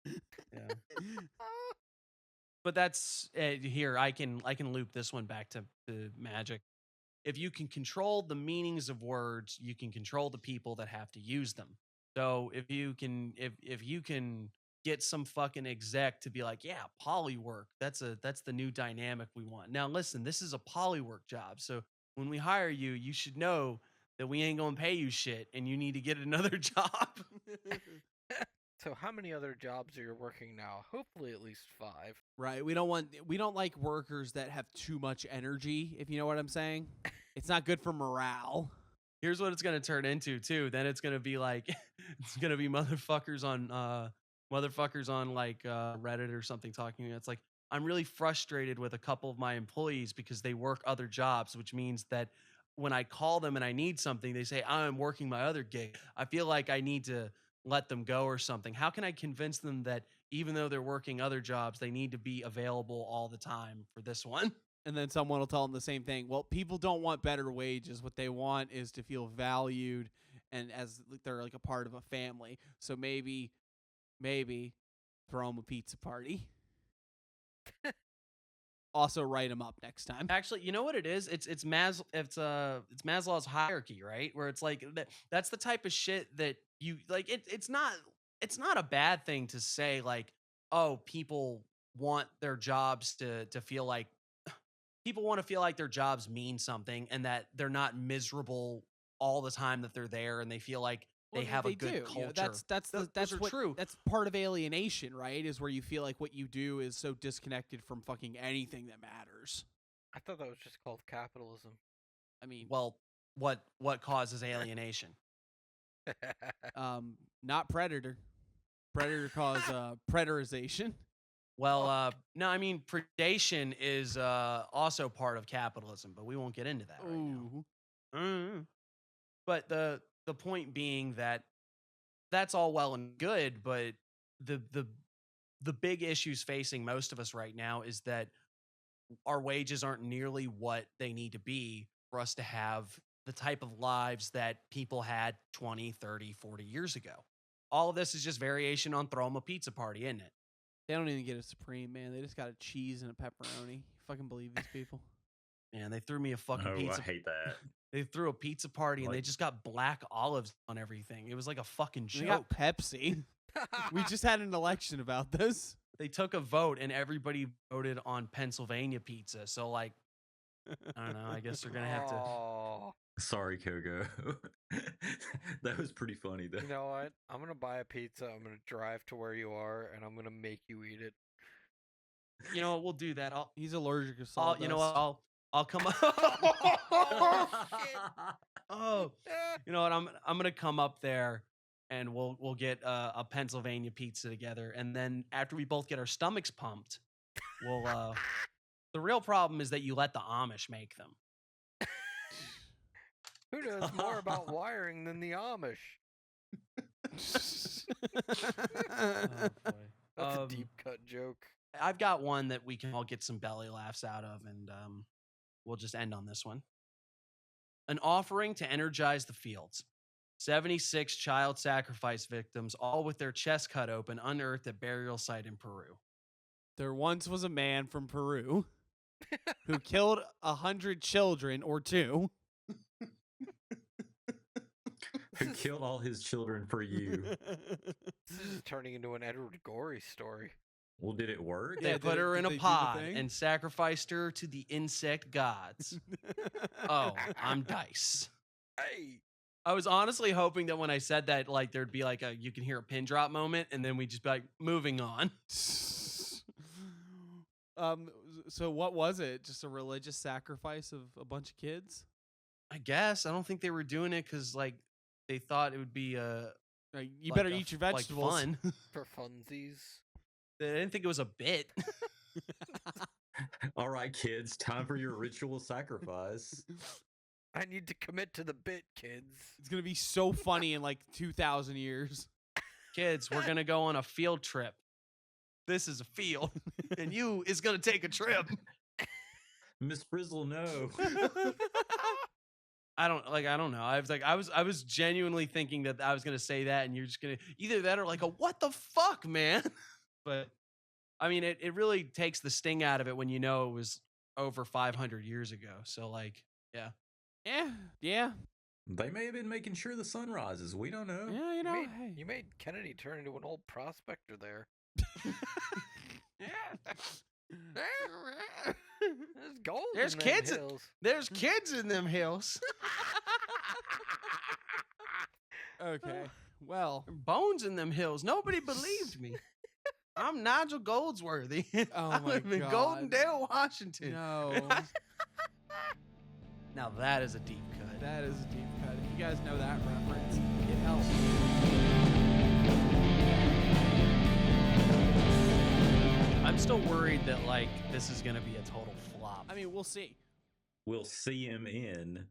Yeah. But that's here. I can loop this one back to Magick. If you can control the meanings of words, you can control the people that have to use them. So if you can get some fucking exec to be like, yeah, polywork, that's the new dynamic we want. Now listen, this is a polywork job. So when we hire you, you should know that we ain't gonna pay you shit and you need to get another job. So how many other jobs are you working now? Hopefully at least 5. Right. We don't like workers that have too much energy, if you know what I'm saying. It's not good for morale. Here's what it's going to turn into too. Then it's going to be like it's going to be motherfuckers on like Reddit or something talking. It's like I'm really frustrated with a couple of my employees because they work other jobs, which means that when I call them and I need something, they say, I'm working my other gig. I feel like I need to let them go or something. How can I convince them that even though they're working other jobs, they need to be available all the time for this one? And then someone will tell them the same thing. Well, people don't want better wages. What they want is to feel valued and as they're like a part of a family. So maybe throw them a pizza party. Also write them up next time. Actually, you know what it is? It's Maslow's hierarchy, right? Where it's like that's the type of shit that you like. It's not a bad thing to say like, oh, people want their jobs to feel like people want to feel like their jobs mean something and that they're not miserable all the time that they're there and they feel like they have a good culture. You know, that's what true. That's part of alienation, right? Is where you feel like what you do is so disconnected from fucking anything that matters. I thought that was just called capitalism. I mean, Well, what causes alienation? not predator. Predator cause predarization. Well, no, I mean predation is also part of capitalism, but we won't get into that right now. Ooh. But the point being that that's all well and good, but the big issues facing most of us right now is that our wages aren't nearly what they need to be for us to have the type of lives that people had 20, 30, 40 years ago. All of this is just variation on throw 'em a pizza party, isn't it? They don't even get a Supreme, man. They just got a cheese and a pepperoni. You fucking believe these people? Man, they threw me a fucking pizza. I hate that. They threw a pizza party and they Like- just got black olives on everything. It was like a fucking They got joke. Pepsi. We just had an election about this. They took a vote and everybody voted on Pennsylvania pizza. So like, I don't know. I guess they're gonna have to. Oh, Sorry, Kogo. That was pretty funny though. you know what? I'm gonna buy a pizza. I'm gonna drive to where you are, and I'm gonna make you eat it. You know what? We'll do that. He's allergic to I'll sawdust. you know what? I'll come up. Oh, you know what? I'm gonna come up there and we'll get a Pennsylvania pizza together, and then after we both get our stomachs pumped, we'll. The real problem is that you let the Amish make them. Who knows more about wiring than the Amish? Oh boy. That's a deep cut joke. I've got one that we can all get some belly laughs out of, and we'll just end on this one. An offering to energize the fields. 76 child sacrifice victims, all with their chests cut open, unearthed at burial site in Peru. There once was a man from Peru who killed 100 children or two. Who killed all his children for you? This is turning into an Edward Gorey story. Well, did it work? They Yeah, put her in did a they do the pod thing? and sacrificed her to the insect gods. Oh, I'm Dice. Hey, I was honestly hoping that when I said that, like, there'd be like you can hear a pin drop moment, and then we just be like, moving on. So what was it? Just a religious sacrifice of a bunch of kids? I guess. I don't think they were doing it because, like, they thought it would be Like, you like better a eat your like vegetables. fun. for funsies. They didn't think it was a bit. All right, kids, time for your ritual sacrifice. I need to commit to the bit, kids. It's gonna be so funny in like 2,000 years. Kids, we're gonna go on a field trip. This is a field, and you is gonna take a trip. Miss Frizzle, no. I don't know. I was genuinely thinking that I was gonna say that, and you're just gonna either that or like a what the fuck, man. But I mean, it really takes the sting out of it when you know it was over 500 years ago. So like, yeah. Yeah. They may have been making sure the sun rises. We don't know. Yeah, you know. made, Hey. you made Kennedy turn into an old prospector there. There's gold. There's in them kids. hills. There's kids in them hills. Okay. Well. Bones in them hills. Nobody believed me. I'm Nigel Goldsworthy. Oh I my live in God. Goldendale, Washington. No. Now that is a deep cut. That is a deep cut. If you guys know that reference, it helps. I'm still worried that like this is gonna be a total flop. I mean, we'll see. We'll see him in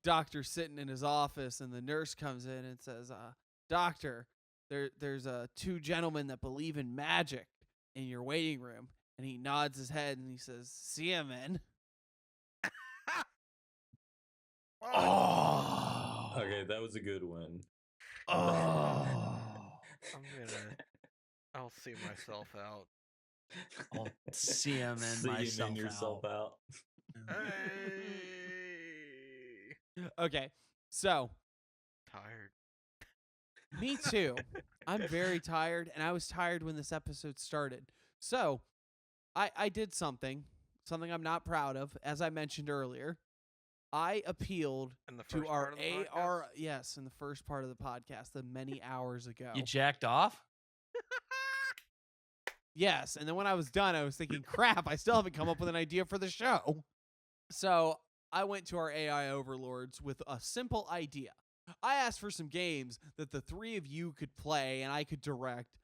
Doctor's sitting in his office, and the nurse comes in and says, "Doctor, there's 2 gentlemen that believe in magic in your waiting room." And he nods his head and he says, "See him in." Oh. Okay, that was a good one. Oh. I'll see myself out. I'll see him and See myself him in yourself out. Hey. Okay, so Tired. me too. I'm very tired, and I was tired when this episode started. So I did something I'm not proud of. As I mentioned earlier, I appealed In the to first our part of the AR. Yes, in the first part of the podcast, many hours ago. You jacked off? Yes, and then when I was done, I was thinking, crap, I still haven't come up with an idea for the show. So I went to our AI overlords with a simple idea. I asked for some games that the 3 of you could play and I could direct,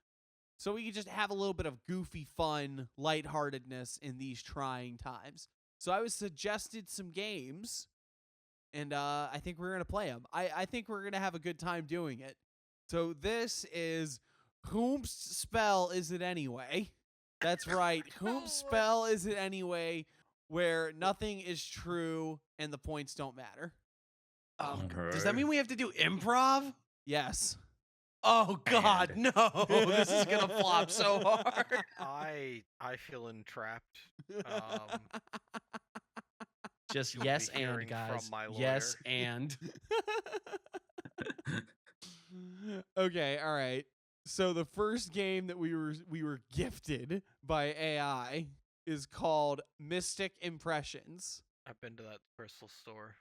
so we could just have a little bit of goofy fun, lightheartedness in these trying times. So I was suggested some games, and I think we're going to play them. I think we're going to have a good time doing it. So this is Whom's Spell Is It Anyway? That's right. Whom's Spell Is It Anyway? Where nothing is true and the points don't matter. Does that mean we have to do improv? Yes. Oh God, no! This is gonna flop so hard. I feel entrapped. Just You'll yes be hearing and guys. from my Yes lawyer. and. Okay, all right. So the first game that we were gifted by AI is called Mystic Impressions. I've been to that crystal store.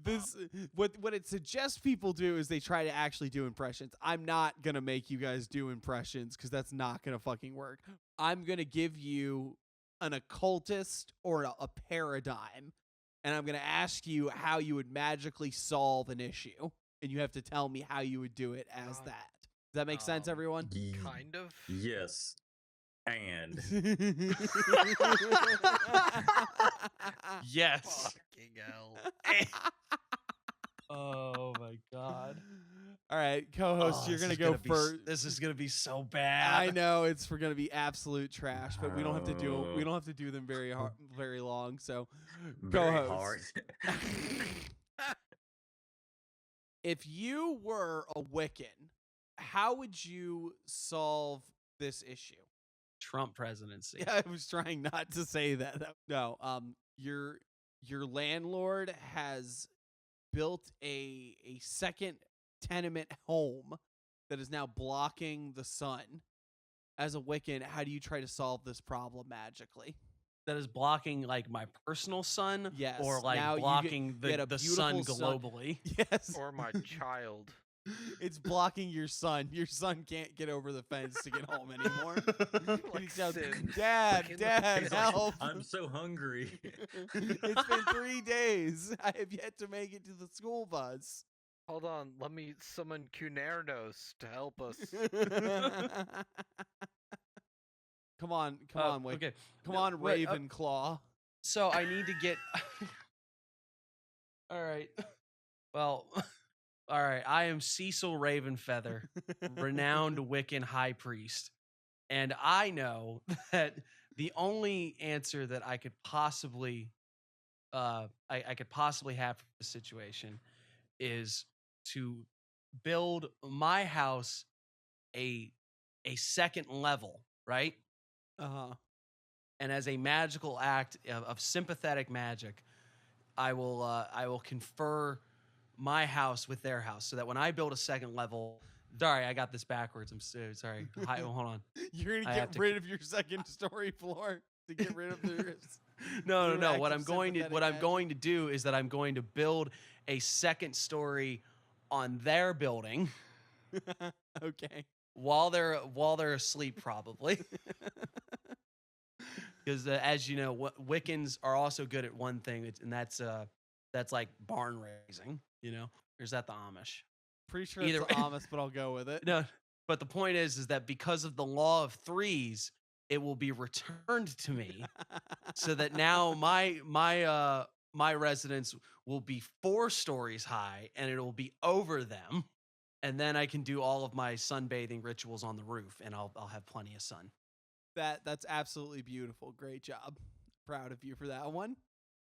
This what it suggests people do is they try to actually do impressions. I'm not gonna make you guys do impressions because that's not gonna fucking work. I'm gonna give you an occultist or a paradigm, and I'm gonna ask you how you would magically solve an issue, and you have to tell me how you would do it as God. that. Does that make sense, everyone? Kind of. Yes. And Yes. Fucking hell. Oh my God. All right, co-host, you're gonna go first. This is gonna be so bad. I know it's gonna be absolute trash, but we don't have to do we don't have to do them very hard, very long. So, very co-host. hard. If you were a Wiccan, how would you solve this issue? Trump presidency. Yeah, I was trying not to say that. No, your landlord has built a second tenement home that is now blocking the sun. As a Wiccan, how do you try to solve this problem magically? That is blocking like my personal sun, Yes. or like Now you blocking get a the sun beautiful sun. globally. Yes. Or my child. It's blocking your son. Your son can't get over the fence to get home anymore. And he shouts, Sims. Dad, Like in the Dad, He's like, help. I'm so hungry. It's been 3 days. I have yet to make it to the school bus. Hold on, let me summon Cunernos to help us. Come on, Wick. Okay. Come No, on, wait, Ravenclaw. So I need to get. All right. Well, all right. I am Cecil Ravenfeather, renowned Wiccan high priest, and I know that the only answer that I could possibly, I could possibly have for the situation, is to build my house a second level, right? Uh-huh. And as a magical act of sympathetic magic, I will confer my house with their house, so that when I build a second level, sorry, I got this backwards. I'm so sorry. Hold on. You're gonna I have get to rid of your second story floor to get rid of the No. Your What act I'm of going to sympathetic going to do is that I'm going to build a second story on their building Okay. while they're asleep, probably. Because as you know, Wiccans are also good at one thing, and that's like barn raising. You know, or is that the Amish? Pretty sure Either it's the way. Amish, but I'll go with it. No, but the point is that because of the law of threes, it will be returned to me so that now my residence will be 4 stories high and it'll be over them. And then I can do all of my sunbathing rituals on the roof and I'll have plenty of sun. That's absolutely beautiful. Great job. Proud of you for that one.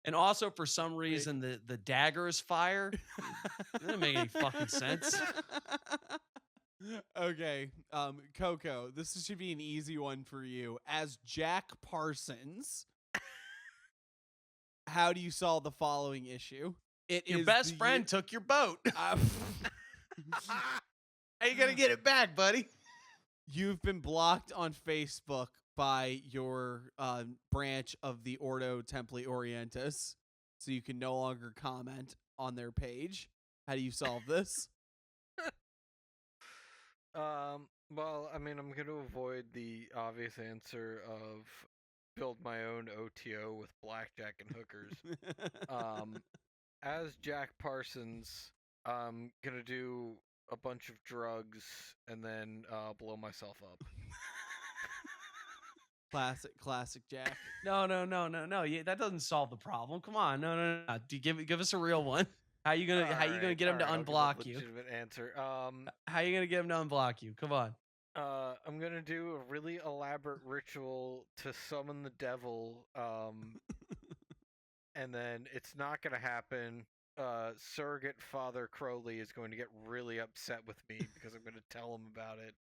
And also, for some reason, the dagger is fire. That doesn't make any fucking sense. Okay, Coco, this should be an easy one for you. As Jack Parsons, how do you solve the following issue? Your best friend took your boat. How you gonna get it back, buddy? You've been blocked on Facebook by your branch of the Ordo Templi Orientis, so you can no longer comment on their page. How do you solve this? Well, I mean, I'm going to avoid the obvious answer of build my own OTO with blackjack and hookers. As Jack Parsons, I'm going to do a bunch of drugs and then blow myself up. Classic Jack. No. Yeah, that doesn't solve the problem. Come on, no. Give us a real one. How you gonna get him to unblock you? Legitimate answer. How you gonna get him to unblock you? Come on. I'm gonna do a really elaborate ritual to summon the devil. And then it's not gonna happen. Surrogate Father Crowley is going to get really upset with me because I'm gonna tell him about it,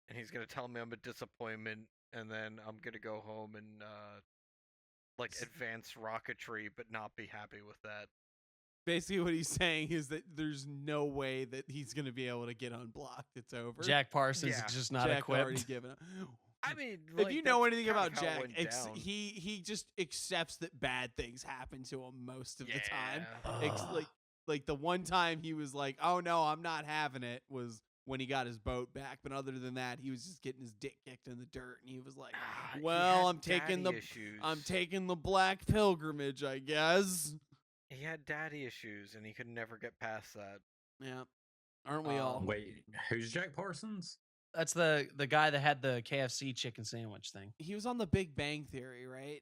and he's gonna tell me I'm a disappointment, and then I'm gonna go home and advance rocketry, but not be happy with that. Basically, what he's saying is that there's no way that he's going to be able to get unblocked. It's over. Jack Parsons is just not Jack equipped. Already given up. I mean, if you know anything about how it Jack, went down. he just accepts that bad things happen to him most of the time. Ugh. Like the one time he was like, "Oh no, I'm not having it," was when he got his boat back. But other than that, he was just getting his dick kicked in the dirt, and he was like, "Well, I'm taking the black pilgrimage, I guess." He had daddy issues, and he could never get past that. Yeah, aren't we all? Wait, who's Jack Parsons? That's the guy that had the KFC chicken sandwich thing. He was on the Big Bang Theory, right?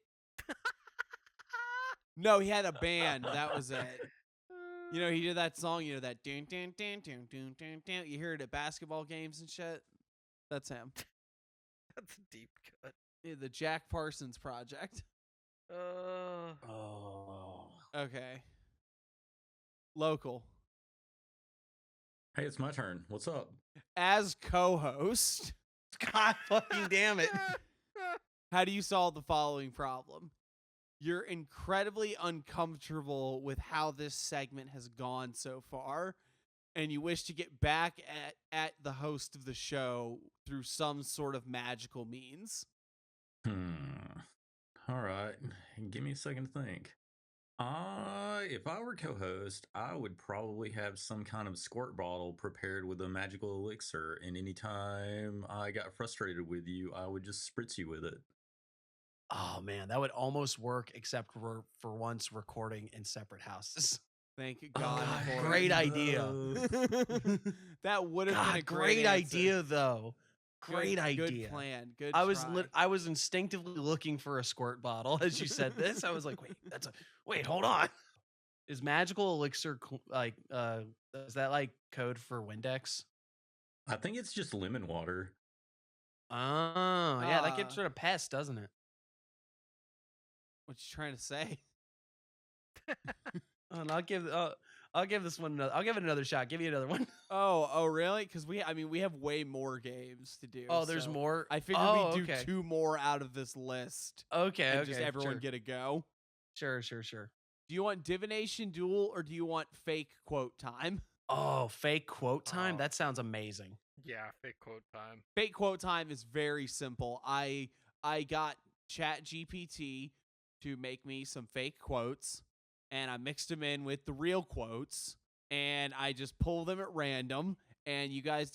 No, he had a band. That was it. You know, he did that song. You know that dun dun dun dun dun dun dun. You hear it at basketball games and shit. That's him. That's a deep cut. Yeah, the Jack Parsons Project. Okay. Local. Hey, it's my turn. What's up? As co-host, God fucking damn it. how do you solve the following problem? You're incredibly uncomfortable with how this segment has gone so far, and you wish to get back at the host of the show through some sort of magical means. All right. Give me a second to think. If I were co-host, I would probably have some kind of squirt bottle prepared with a magical elixir, and anytime I got frustrated with you, I would just spritz you with it. Oh man, that would almost work, except we're for once recording in separate houses. Thank God. For Great idea. That would have been a great idea, though. Great idea. Good plan. Good. I was instinctively looking for a squirt bottle as you said this. I was like, wait, hold on. Is magical elixir is that like code for Windex? I think it's just lemon water. Oh, yeah, that gets rid of pests, doesn't it? What you trying to say? And I'll give this one I'll give it another shot. Give you another one. Oh, really? Because we have way more games to do. Oh, there's more. I figured we'd do 2 more out of this list. Okay, and just everyone get a go. Sure. Do you want divination duel or do you want fake quote time? Oh, fake quote time? That sounds amazing. Yeah, fake quote time. Fake quote time is very simple. I got ChatGPT to make me some fake quotes, and I mixed them in with the real quotes, and I just pull them at random. And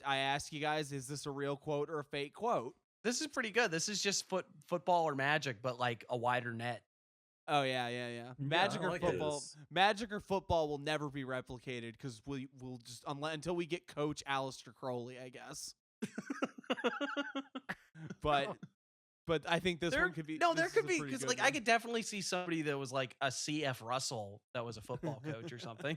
I ask you guys, is this a real quote or a fake quote? This is pretty good. This is just football or Magic, but like a wider net. Oh yeah. Magic or football. Magic or football will never be replicated because we'll just until we get Coach Aleister Crowley, I guess. But but I think this one could be. No, this there is could a be pretty because good like I one. could definitely see somebody that was like a CF Russell that was a football coach or something.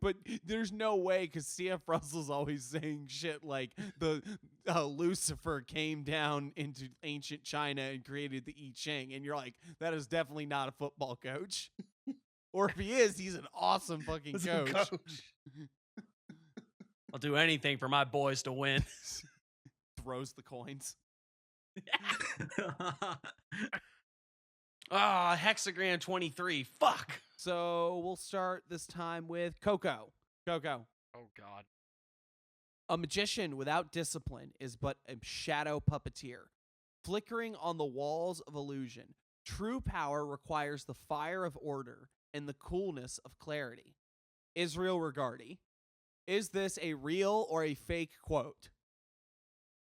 But there's no way because CF Russell's always saying shit like the Lucifer came down into ancient China and created the I Ching, and you're like, that is definitely not a football coach. Or if he is, he's an awesome fucking coach. I'll do anything for my boys to win. Throws the coins. Hexagram 23. Fuck. So we'll start this time with Coco. Coco. Oh God. A magician without discipline is but a shadow puppeteer, flickering on the walls of illusion. True power requires the fire of order and the coolness of clarity. Israel Regardi. Is this a real or a fake quote?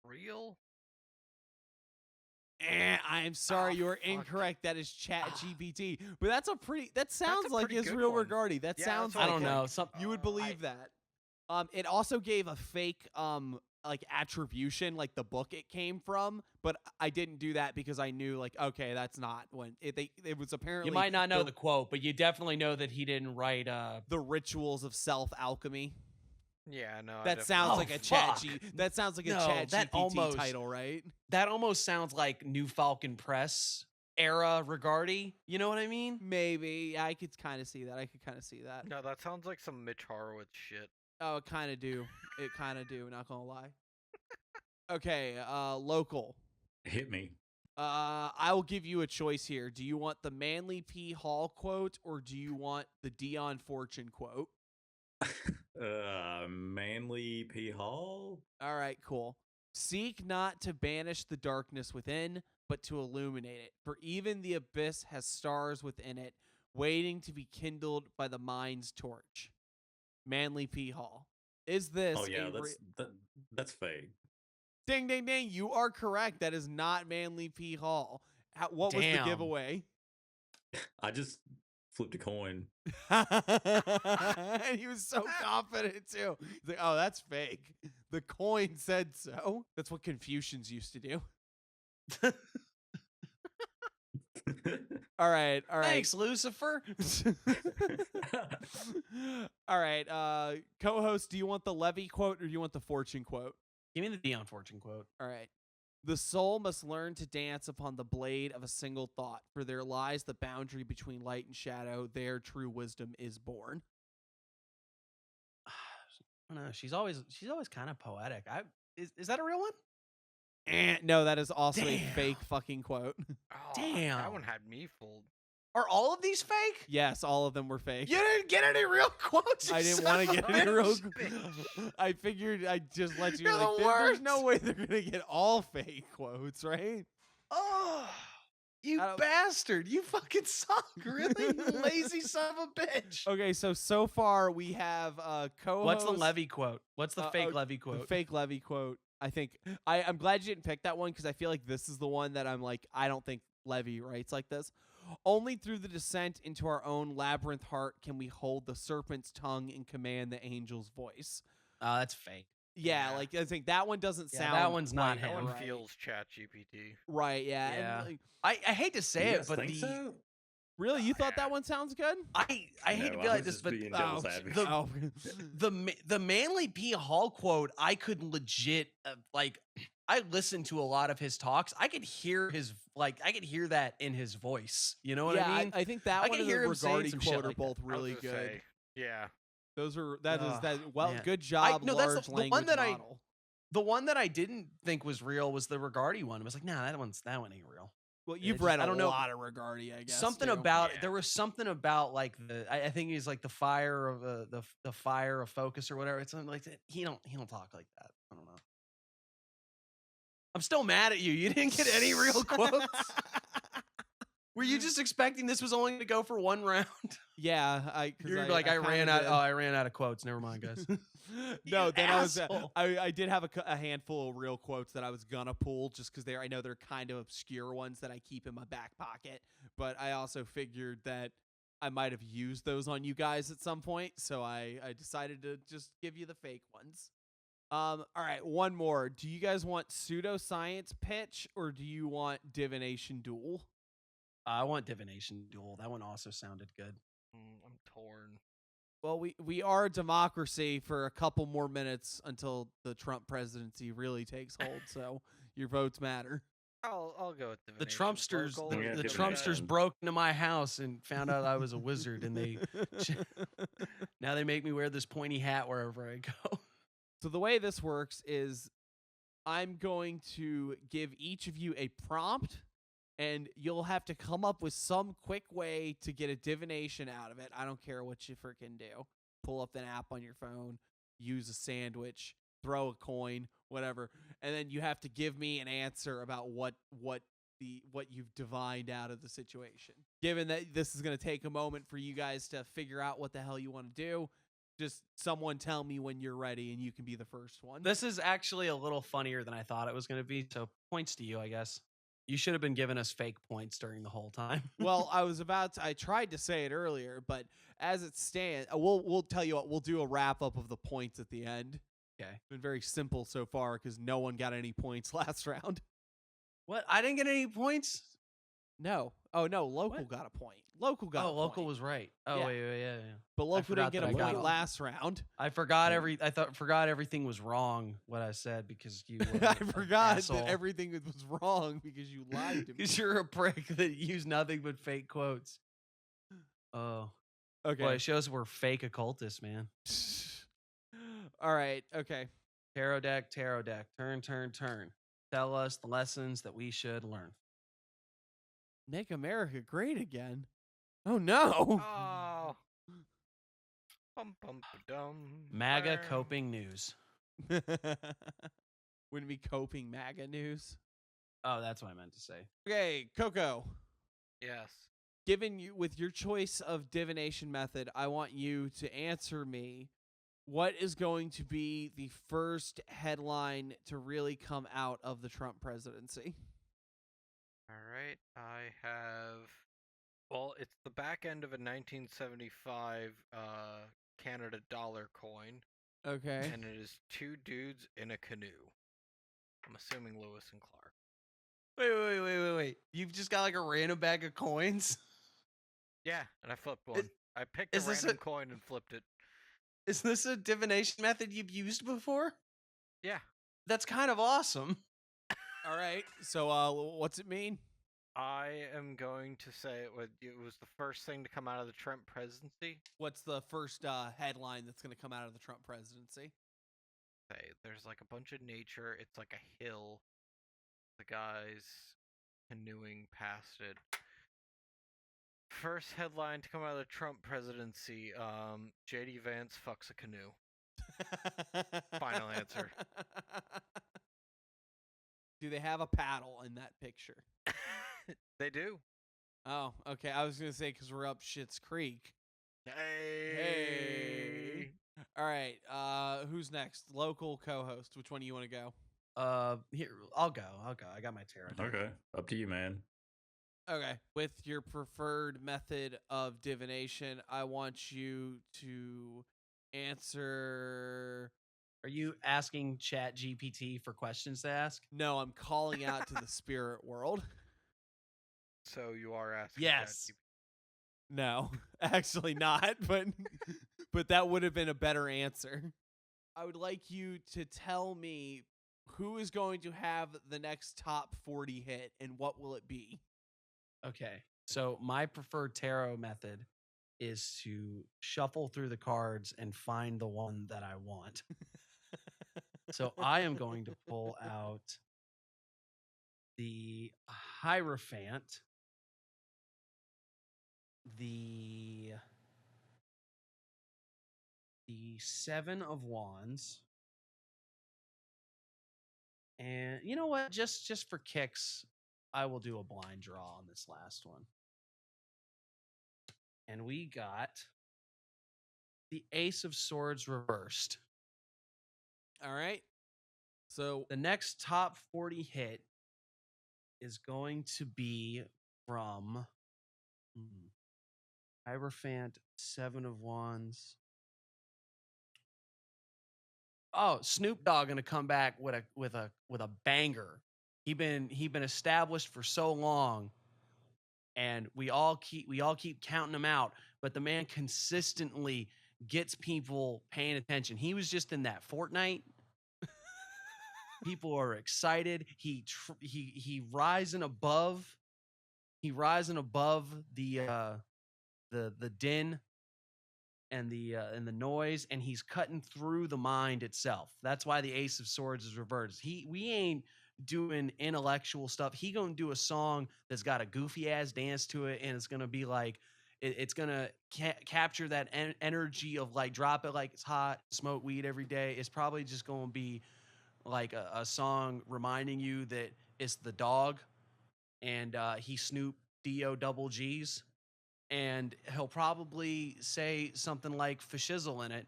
Real? I'm sorry, you are incorrect. That is Chat GPT. But that's a pretty. That sounds like pretty good Israel one. Regardi. That Yeah, sounds. that's what like I don't know. You would believe that. It also gave a fake like attribution, like the book it came from. But I didn't do that because I knew like, okay, that's not when it was apparently. You might not know the quote, but you definitely know that he didn't write the rituals of self alchemy. Yeah, no. That sounds like a chat. fuck. That sounds like a No, chat that GPT almost- title, right? That almost sounds like New Falcon Press era Regardi. You know what I mean? Maybe. Yeah, I could kind of see that. No, that sounds like some Mitch Horowitz shit. Oh, it kind of do. Not gonna lie. Okay, local. Hit me. I will give you a choice here. Do you want the Manly P. Hall quote or do you want the Dion Fortune quote? Manly P. Hall? All right, cool. Seek not to banish the darkness within, but to illuminate it. For even the abyss has stars within it, waiting to be kindled by the mind's torch. Manly P. Hall. Is this? Oh yeah, that's fake. Ding, ding, ding. You are correct. That is not Manly P. Hall. What was the Damn. giveaway? I just flipped a coin. And he was so confident too. He's like, oh, that's fake. The coin said so. That's what Confucians used to do. All right. Thanks, Lucifer. All right. Co-host, do you want the Levy quote or do you want the Fortune quote? Give me the Dion Fortune quote. All right. The soul must learn to dance upon the blade of a single thought, for there lies the boundary between light and shadow. There true wisdom is born. I don't know. She's always kind of poetic. Is that a real one? No, that is also a Damn. fake fucking quote. Oh, Damn. That one had me fooled. Are all of these fake? Yes, all of them were fake. You didn't get any real quotes. I you didn't son want to of get a any real. bitch. I figured I'd just let you. You're Like, the there's no worst. way they're gonna get all fake quotes, right? Oh, you I don't- bastard! You fucking suck, really, you lazy son of a bitch. Okay, so far we have co-host. What's the Levy quote? What's the fake oh, Levy quote? The fake Levy quote. I think I'm glad you didn't pick that one because I feel like this is the one that I'm like I don't think Levy writes like this. Only through the descent into our own labyrinth heart can we hold the serpent's tongue and command the angel's voice. That's fake. Yeah, Yeah. like I think that one doesn't Yeah, sound. that one's not quite That him. one right. feels Chat GPT. Right. Yeah. and, Yeah. like, I hate to say You it, guys but think so? really, you thought that one sounds good? I hate to No, be I like was this, just but being devil's advocate. Oh. the Manly P Hall quote, I could legit like. I listened to a lot of his talks. I could hear I could hear that in his voice. You know what yeah, I mean? I think that I one can and the hear him saying Regardi some shit quote are like that. both I was really gonna good. say, yeah. Those are that is Ugh, that well man. good job. no, that's large the language one that model. The one that I didn't think was real was the Regardi one. I was like, nah, that one ain't real. Well, Yeah, you've just- read I a don't know. lot of Regardi, I guess. Something too. about Yeah. there was something about like I think he's like the fire of the fire of focus or whatever. It's something like that. He don't talk like that. I don't know. I'm still mad at you. You didn't get any real quotes. Were you just expecting this was only going to go for one round? Yeah, You're like I ran out. Oh, I ran out of quotes. Never mind, guys. No, You then asshole. I did have a handful of real quotes that I was gonna pull just because I know they're kind of obscure ones that I keep in my back pocket. But I also figured that I might have used those on you guys at some point, so I decided to just give you the fake ones. All right, one more. Do you guys want pseudoscience pitch or do you want divination duel? I want divination duel. That one also sounded good. I'm torn. Well, we are a democracy for a couple more minutes until the Trump presidency really takes hold, so your votes matter. I'll go with The divination. Trumpsters, Local the, or Yeah, the divination. Trumpsters broke into my house and found out I was a wizard, and they now they make me wear this pointy hat wherever I go. So the way this works is I'm going to give each of you a prompt, and you'll have to come up with some quick way to get a divination out of it. I don't care what you freaking do. Pull up an app on your phone, use a sandwich, throw a coin, whatever, and then you have to give me an answer about what you've divined out of the situation. Given that this is going to take a moment for you guys to figure out what the hell you want to do, just someone tell me when you're ready and you can be the first one. This is actually a little funnier than I thought it was going to be. So points to you, I guess. You should have been giving us fake points during the whole time. Well, I tried to say it earlier, but as it stands, we'll tell you what, we'll do a wrap up of the points at the end. Okay. It's been very simple so far because no one got any points last round. What? I didn't get any points? No. Oh no, local What? got a point. Local got a point. Local was right. Oh, Yeah. wait, yeah. But local didn't forgot get that a I got point it. last round. I forgot everything was wrong what I said because you were I an forgot asshole. that everything was wrong because you lied to me. Because you're a prick that used nothing but fake quotes. Oh. Okay. Boy, it shows we're fake occultists, man. All right. Okay. Tarot deck, turn. Tell us the lessons that we should learn. Make America great again. Oh no. Oh. Bum, bum, ba-dum. MAGA Burn. coping news. Wouldn't it be coping MAGA news? Oh, that's what I meant to say. Okay, Coco. Yes. Given you with your choice of divination method, I want you to answer me what is going to be the first headline to really come out of the Trump presidency. All right. I have. Well, it's the back end of a 1975 Canada dollar coin, Okay. and it is two dudes in a canoe. I'm assuming Lewis and Clark. Wait. You've just got like a random bag of coins? Yeah, and I flipped one. I picked a is this random a- coin and flipped it. Is this a divination method you've used before? Yeah. That's kind of awesome. All right. So what's it mean? I am going to say it was the first thing to come out of the Trump presidency. What's the first headline that's going to come out of the Trump presidency? Okay, there's like a bunch of nature. It's like a hill. The guy's canoeing past it. First headline to come out of the Trump presidency, JD Vance fucks a canoe. Final answer. Do they have a paddle in that picture? They do. Oh, okay. I was going to say because we're up Schitt's Creek. Hey. All right. Who's next? Local co-host. Which one do you want to go? Here, I'll go. I got my tarot deck. Okay, up to you, man. Okay. With your preferred method of divination, I want you to answer. Are you asking Chat GPT for questions to ask? No, I'm calling out to the spirit world. So you are asking. Yes. No, actually not, but that would have been a better answer. I would like you to tell me who is going to have the next top 40 hit and what will it be? Okay. So my preferred tarot method is to shuffle through the cards and find the one that I want. So I am going to pull out the Hierophant, the Seven of Wands, and you know what? Just for kicks, I will do a blind draw on this last one. And we got the Ace of Swords reversed. All right. So The next top 40 hit is going to be from Hierophant, Seven of Wands. Oh, Snoop Dogg gonna come back with a banger. He been established for so long, and we all keep counting him out, but the man consistently gets people paying attention. He was just in that Fortnite. People are excited. He rising above. He rising above the din and the noise, and he's cutting through the mind itself. That's why the Ace of Swords is reversed. We ain't doing intellectual stuff. He gonna do a song that's got a goofy ass dance to it, and it's gonna be like it's gonna capture that energy of like drop it like it's hot, smoke weed every day. It's probably just gonna be like a song reminding you that it's the dog, and he Snoop D-O double G's, and he'll probably say something like fashizzle in it,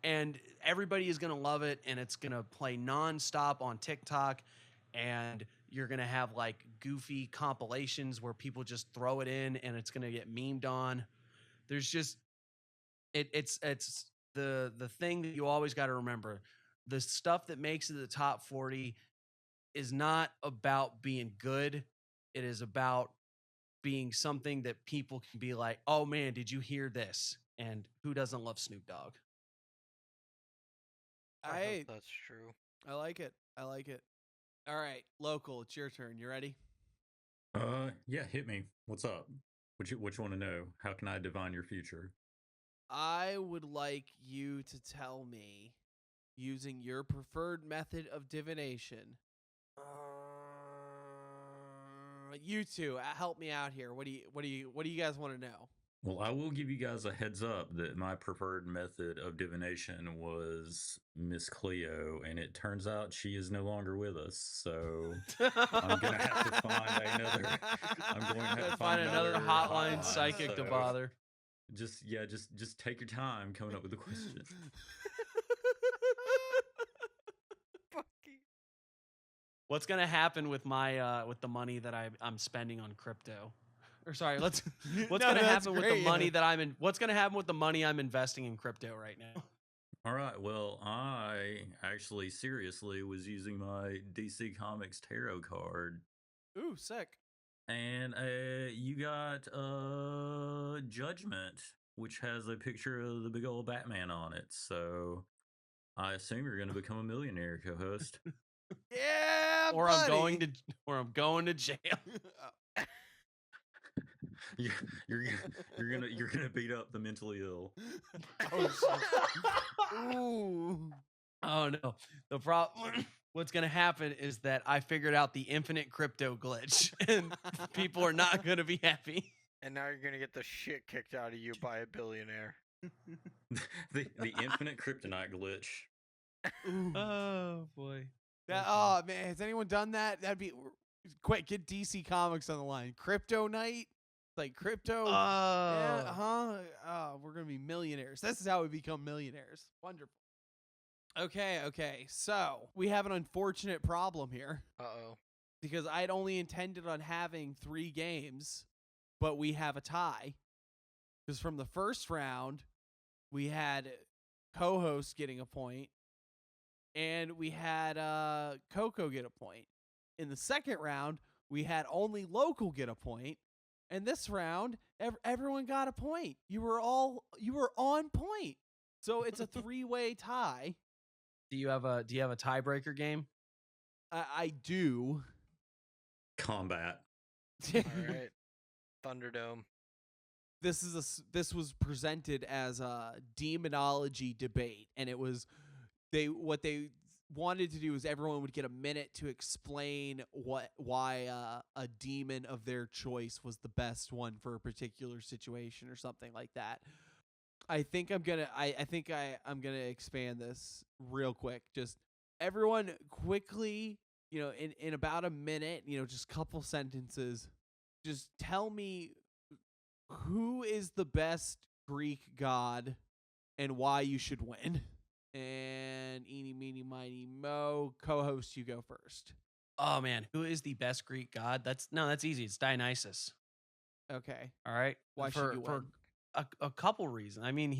and everybody is going to love it, and it's going to play nonstop on TikTok, and you're going to have like goofy compilations where people just throw it in, and it's going to get memed on. There's just it's the thing that you always got to remember. The stuff that makes it the top 40 is not about being good. It is about being something that people can be like, oh man, did you hear this? And who doesn't love Snoop Dogg? I hope that's true. I like it. I like it. All right, local, it's your turn. You ready? Yeah, hit me. What's up? What you want to know? How can I divine your future? I would like you to tell me, using your preferred method of divination. You two, help me out here. What do you guys want to know? Well, I will give you guys a heads up that my preferred method of divination was Miss Cleo, and it turns out she is no longer with us. So I'm gonna have to find another. I'm going to have to find another hotline psychic to bother. Just take your time coming up with the question. What's gonna happen with my with the money that I'm spending on crypto? Or sorry, what's gonna happen with the money that what's gonna happen with the money I'm investing in crypto right now? All right. Well, I actually seriously was using my DC Comics tarot card. Ooh, sick. And you got Judgment, which has a picture of the big old Batman on it. So I assume you're going to become a millionaire, co-host. Yeah, or buddy. I'm going to jail. You're gonna beat up the mentally ill. Ooh. Oh no. The problem what's gonna happen is that I figured out the infinite crypto glitch, and people are not gonna be happy. And now you're gonna get the shit kicked out of you by a billionaire. the infinite kryptonite glitch. Oh boy. Oh man, has anyone done that? That'd be quick. Get DC Comics on the line. Crypto night, like crypto. Yeah, we're gonna be millionaires. This is how we become millionaires. Wonderful. Okay. So we have an unfortunate problem here. Because I'd only intended on having 3 games, but we have a tie. Because from the first round, we had co-host getting a point, and we had Coco get a point. In the second round, we had only local get a point, and this round, everyone got a point. You were on point, so it's a 3-way tie. Do you have a tiebreaker game? I do. Combat. All right, Thunderdome. This was presented as a demonology debate, and it was what they wanted to do is everyone would get a minute to explain why a demon of their choice was the best one for a particular situation or something like that. I think I'm gonna expand this real quick. Just everyone quickly, in about a minute, just a couple sentences, just tell me who is the best Greek god and why you should win. And eeny, meeny, miny, mo. Co-host, you go first. Oh man, who is the best Greek god? That's easy. It's Dionysus. Okay. All right. Why should you win? For a couple reasons. I mean,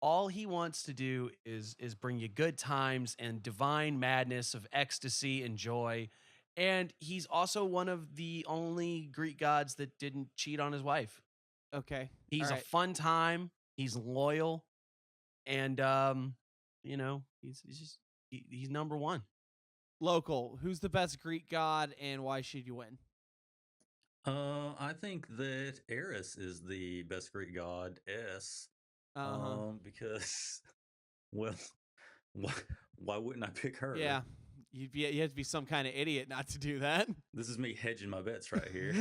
all he wants to do is bring you good times and divine madness of ecstasy and joy. And he's also one of the only Greek gods that didn't cheat on his wife. Okay. He's All a right. fun time. He's loyal, and you know, he's number one. Local. Who's the best Greek god, and why should you win? I think that Eris is the best Greek goddess. Because, well, why, why wouldn't I pick her? Yeah. You have to be some kind of idiot not to do that. This is me hedging my bets right here.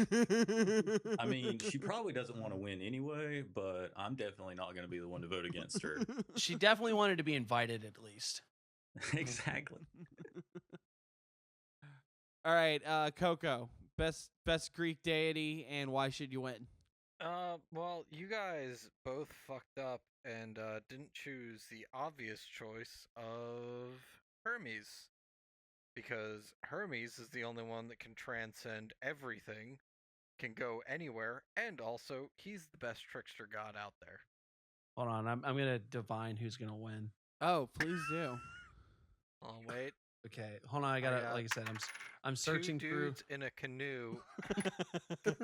I mean, she probably doesn't want to win anyway, but I'm definitely not going to be the one to vote against her. She definitely wanted to be invited at least. Exactly. All right, Coco, best Greek deity, and why should you win? Well, you guys both fucked up and didn't choose the obvious choice of Hermes. Because Hermes is the only one that can transcend everything, can go anywhere, and also he's the best trickster god out there. Hold on, I'm gonna divine who's gonna win. Oh, please do. Oh wait, Okay, hold on. I gotta, got like I said, I'm searching two through. dudes in a canoe. All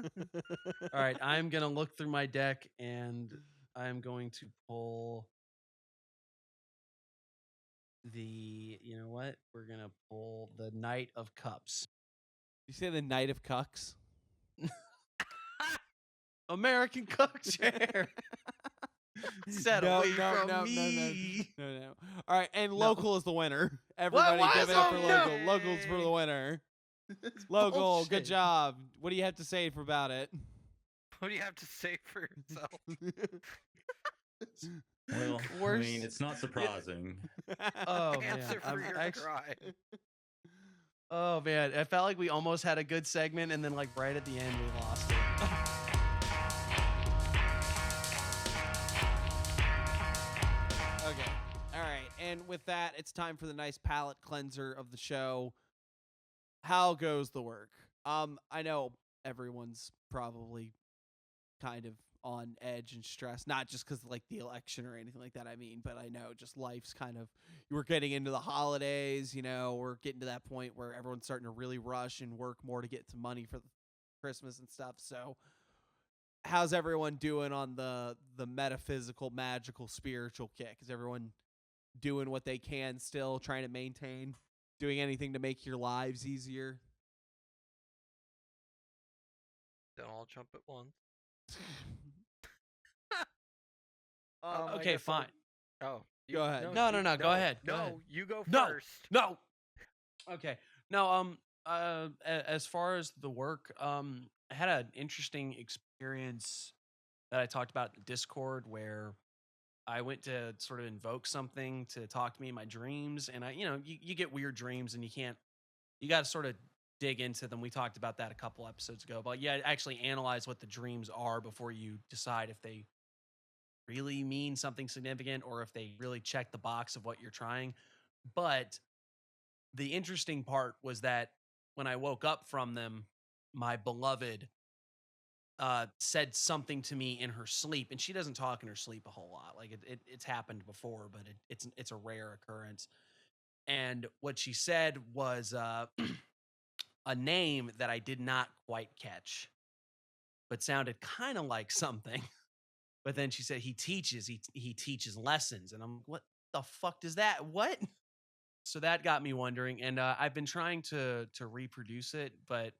right, I'm gonna look through my deck and I'm going to pull the. You know what? We're gonna pull the Knight of Cups. You say the Knight of Cucks? American cook chair. Set away from me. No. All right, and local is the winner. Everybody why give is it up for it- local. Local's for the winner. Local, bullshit. good job. What do you have to say about it? What do you have to say for yourself? Well, Worst- I mean, it's not surprising. Oh man, Answer for your cry. Oh man, I felt like we almost had a good segment, and then like right at the end we lost it. Okay. All right. And with that, it's time for the nice palate cleanser of the show. How goes the work? I know everyone's probably kind of on edge and stressed, not just because like the election or anything like that. I mean, but I know just life's kind of, we're getting into the holidays, you know, we're getting to that point where everyone's starting to really rush and work more to get some money for Christmas and stuff. So how's everyone doing on the metaphysical, magical, spiritual kick? Is everyone doing what they can still, trying to maintain, doing anything to make your lives easier? Don't all jump at once. I Okay, guess fine. Oh, Go ahead. No, go ahead. Go No, ahead. you go No. first. No. Okay. No. As far as the work, I had an interesting experience that I talked about in Discord where I went to sort of invoke something to talk to me in my dreams, and you get weird dreams, and you got to sort of dig into them. We talked about that a couple episodes ago, but yeah, actually analyze what the dreams are before you decide if they really mean something significant or if they really check the box of what you're trying. But the interesting part was that when I woke up from them, my beloved said something to me in her sleep, and she doesn't talk in her sleep a whole lot. Like it's happened before, but it's a rare occurrence. And what she said was a name that I did not quite catch, but sounded kind of like something. But then she said he teaches lessons, and I'm, what the fuck does that? What? So that got me wondering, and I've been trying to reproduce it, but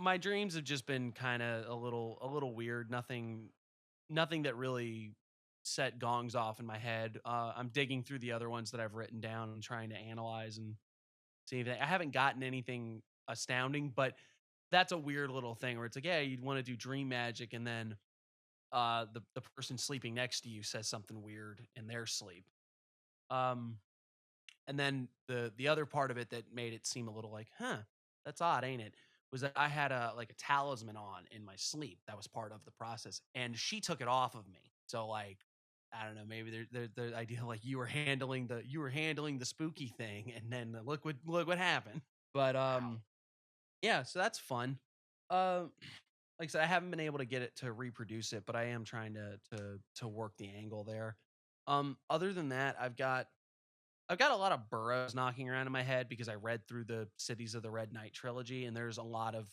my dreams have just been kind of a little weird. Nothing that really set gongs off in my head. I'm digging through the other ones that I've written down and trying to analyze and see if I haven't gotten anything astounding, but that's a weird little thing where it's like, yeah, you'd want to do dream magic, and then the person sleeping next to you says something weird in their sleep. And then the other part of it that made it seem a little like, that's odd, ain't it? Was that I had a talisman on in my sleep. That was part of the process, and she took it off of me. So like, I don't know, maybe the idea like you were handling the spooky thing, and then look what happened. But yeah, so that's fun. Like I said, I haven't been able to get it to reproduce it, but I am trying to work the angle there. Other than that, I've got a lot of Burroughs knocking around in my head because I read through the Cities of the Red Knight trilogy, and there's a lot of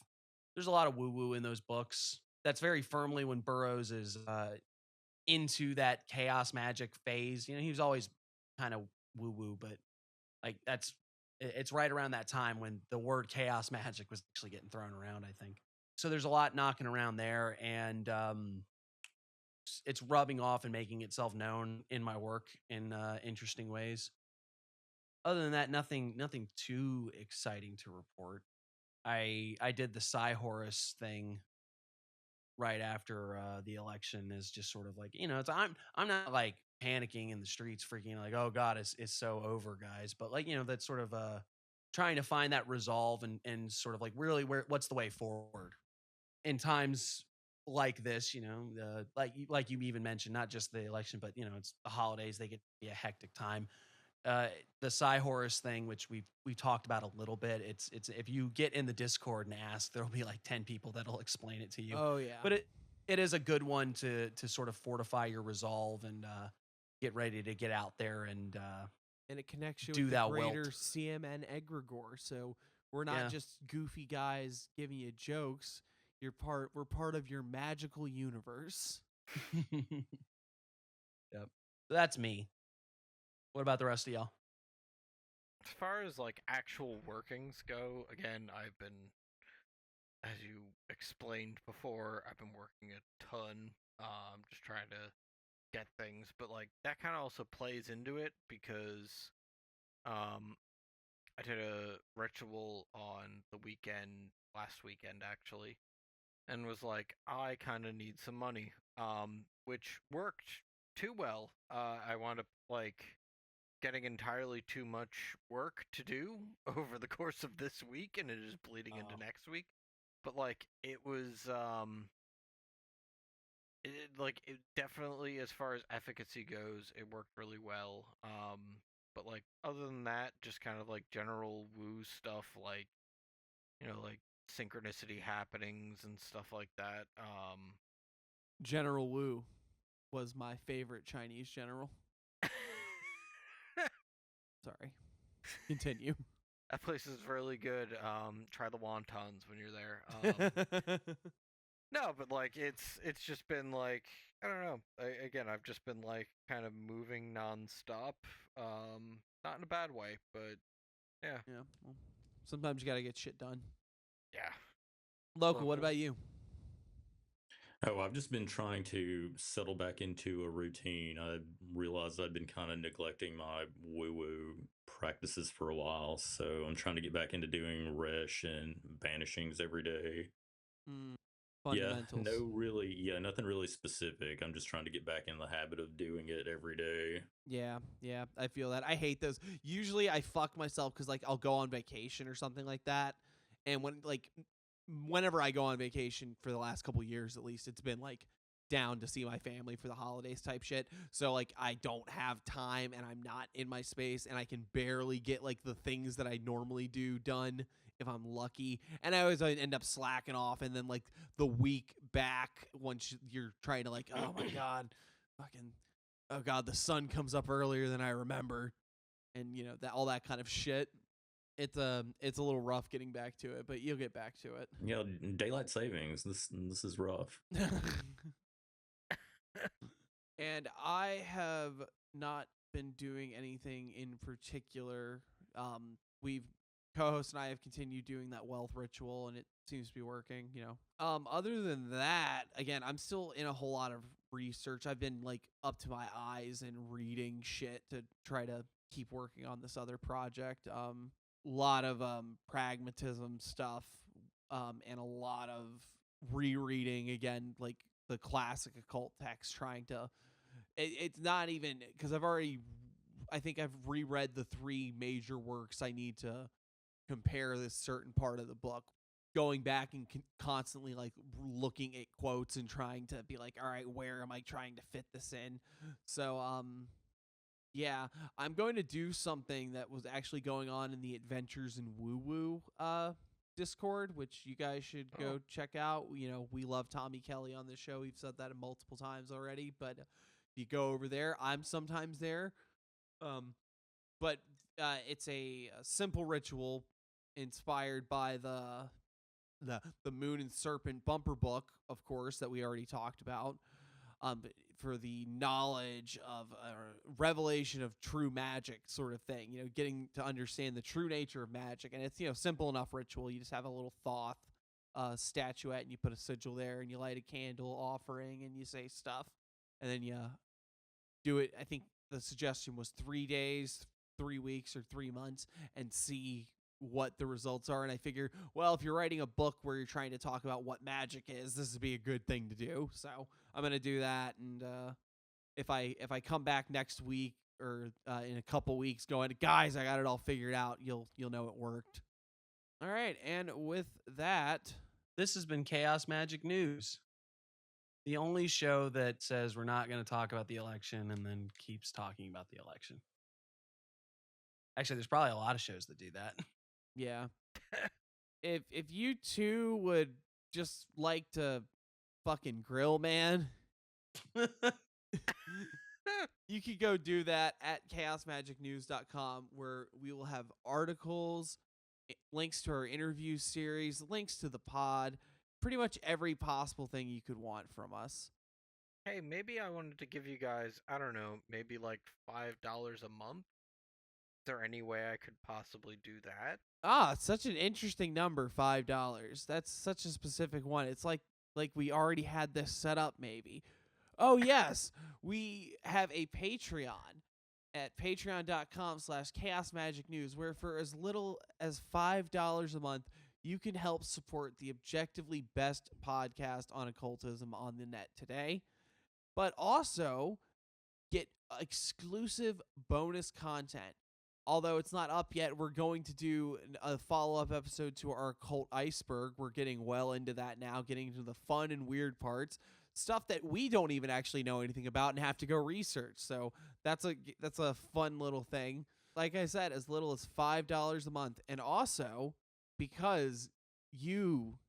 woo woo in those books. That's very firmly when Burroughs is into that chaos magic phase. You know, he was always kind of woo woo, but like it's right around that time when the word chaos magic was actually getting thrown around, I think. So there's a lot knocking around there, and it's rubbing off and making itself known in my work in interesting ways. Other than that, nothing too exciting to report. I did the Horus thing right after the election, is just sort of like, it's I'm not like panicking in the streets, freaking like, oh god, it's so over, guys, but like, that's sort of trying to find that resolve and sort of like really what's the way forward in times like this, like you even mentioned, not just the election, but it's the holidays, they get to be a hectic time. The Horus thing, which we talked about a little bit, it's if you get in the Discord and ask, there'll be like 10 people that'll explain it to you. Oh yeah. But it is a good one to sort of fortify your resolve and get ready to get out there and it connects you do with the that greater wilt. CMN egregore. So we're not just goofy guys giving you jokes. We're part of your magical universe. Yep. So that's me. What about the rest of y'all? As far as like actual workings go, again, I've been, as you explained before, I've been working a ton, just trying to get things, but like that kind of also plays into it because I did a ritual on the weekend, last weekend actually, and was like, I kind of need some money, which worked too well. I wound up like getting entirely too much work to do over the course of this week, and it is bleeding into next week. But like it was it definitely, as far as efficacy goes, it worked really well. But like other than that, just kind of like general woo stuff, like like synchronicity happenings and stuff like that. General Wu was my favorite Chinese general. Sorry. Continue. That place is really good. Try the wontons when you're there. No, but like it's just been like, I don't know. Again, I've just been like kind of moving nonstop. Not in a bad way, but yeah. Yeah. Well, sometimes you gotta get shit done. Yeah. Local, what about you? Oh, I've just been trying to settle back into a routine. I realized I'd been kind of neglecting my woo-woo practices for a while, so I'm trying to get back into doing resh and banishings every day. Fundamentals. Nothing really specific. I'm just trying to get back in the habit of doing it every day. Yeah, I feel that. I hate those. Usually I fuck myself because like I'll go on vacation or something like that, and whenever I go on vacation for the last couple years, at least, it's been like down to see my family for the holidays type shit. So like I don't have time and I'm not in my space and I can barely get like the things that I normally do done if I'm lucky. And I always end up slacking off, and then like the week back, once you're trying to like, oh my god, oh god, the sun comes up earlier than I remember, and that all that kind of shit. It's a little rough getting back to it, but you'll get back to it. Yeah, daylight savings. This is rough. And I have not been doing anything in particular. We've Cohost and I have continued doing that wealth ritual, and it seems to be working. Other than that, again, I'm still in a whole lot of research. I've been like up to my eyes in reading shit to try to keep working on this other project. Lot of pragmatism stuff, and a lot of rereading again, like the classic occult text, trying to it's not even because I think I've reread the 3 major works I need to compare this certain part of the book, going back and constantly like looking at quotes and trying to be like, all right, where am I trying to fit this in? So yeah, I'm going to do something that was actually going on in the Adventures in Woo Woo Discord, which you guys should go check out. We love Tommy Kelly on this show. We've said that multiple times already, but you go over there. I'm sometimes there. But it's a simple ritual inspired by the Moon and Serpent bumper book, of course, that we already talked about. For the knowledge of revelation of true magic sort of thing, getting to understand the true nature of magic. And it's, simple enough ritual. You just have a little Thoth statuette and you put a sigil there and you light a candle offering and you say stuff. And then you do it. I think the suggestion was 3 days, 3 weeks, or 3 months and see what the results are. And I figure, well, if you're writing a book where you're trying to talk about what magic is, this would be a good thing to do. So I'm going to do that. And if I come back next week or in a couple weeks going, guys, I got it all figured out, you'll know it worked. All right. And with that, this has been Chaos Magic News, the only show that says we're not going to talk about the election and then keeps talking about the election. Actually, there's probably a lot of shows that do that. Yeah. If you two would just like to fucking grill, man, you could go do that at chaosmagicnews.com, where we will have articles, links to our interview series, links to the pod, pretty much every possible thing you could want from us. Hey, maybe I wanted to give you guys, I don't know, maybe like $5 a month. Is there any way I could possibly do that? It's such an interesting number, $5. That's such a specific one. It's like we already had this set up, maybe. Oh, yes. We have a Patreon at patreon.com/chaosmagicnews, where for as little as $5 a month, you can help support the objectively best podcast on occultism on the net today, but also get exclusive bonus content. Although it's not up yet, we're going to do a follow-up episode to our Occult Iceberg. We're getting well into that now, getting into the fun and weird parts, stuff that we don't even actually know anything about and have to go research. So that's a fun little thing. Like I said, as little as $5 a month. And also, because you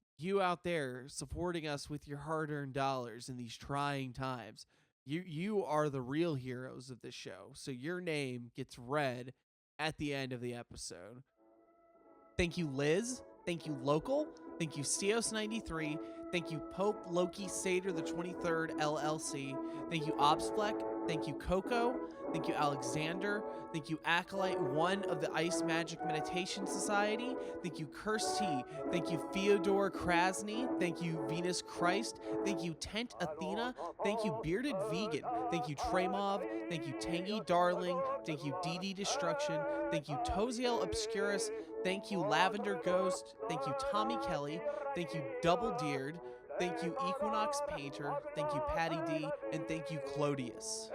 out there supporting us with your hard-earned dollars in these trying times, you are the real heroes of this show. So your name gets read at the end of the episode. Thank you, Liz. Thank you, Local. Thank you, Cios93. Thank you, Pope Loki Satyr the 23rd LLC. Thank you, Obsfleck. Thank you, Coco. Thank you, Alexander. Thank you, Acolyte 1 of the Ice Magic Meditation Society. Thank you, Curse T. Thank you, Fyodor Krasny. Thank you, Venus Christ. Thank you, Tent Athena. Thank you, Bearded Vegan. Thank you, Tremov. Thank you, Tangy Darling. Thank you, DD Destruction. Thank you, Toziel Obscurus. Thank you, Lavender Ghost. Thank you, Tommy Kelly. Thank you, Double Deered. Thank you, Equinox Painter. Thank you, Patty D. And thank you, Clodius.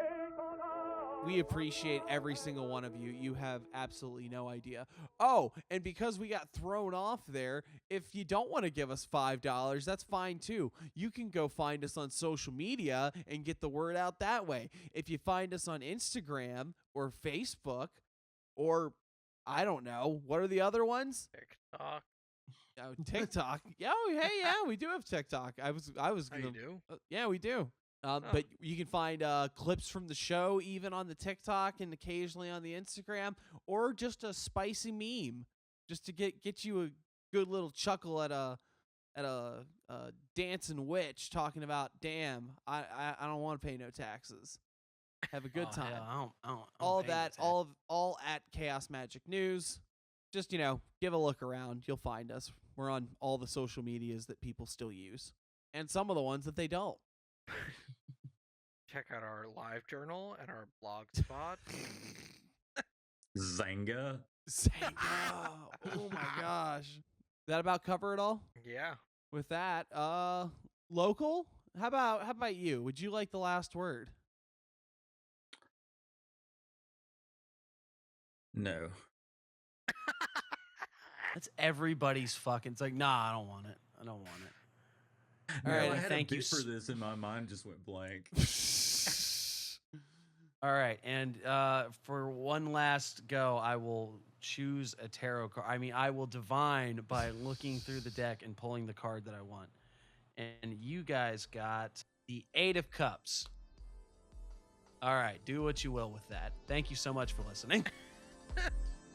We appreciate every single one of you. You have absolutely no idea. Oh, and because we got thrown off there, if you don't want to give us $5, that's fine too. You can go find us on social media and get the word out that way. If you find us on Instagram or Facebook or, I don't know, what are the other ones? TikTok. Oh, TikTok. Yeah, we do have TikTok. I was gonna, you do? Yeah, we do. But you can find clips from the show even on the TikTok and occasionally on the Instagram, or just a spicy meme, just to get you a good little chuckle at a dancing witch talking about, damn, I don't want to pay no taxes. Have a good time. Hell, I don't all of pay no that, tax. all at Chaos Magic News. Just give a look around. You'll find us. We're on all the social medias that people still use, and some of the ones that they don't. Check out our live journal and our blog spot. Zanga. Oh my gosh. That about cover it all? Yeah. With that, Local? How about you? Would you like the last word? No. That's everybody's fucking. It's like, nah, I don't want it. I don't want it. No, All right, I had thank a you bit for this, and my mind just went blank. All right, and for one last go, I will choose a tarot card. I mean, I will divine by looking through the deck and pulling the card that I want. And you guys got the 8 of Cups. All right, do what you will with that. Thank you so much for listening.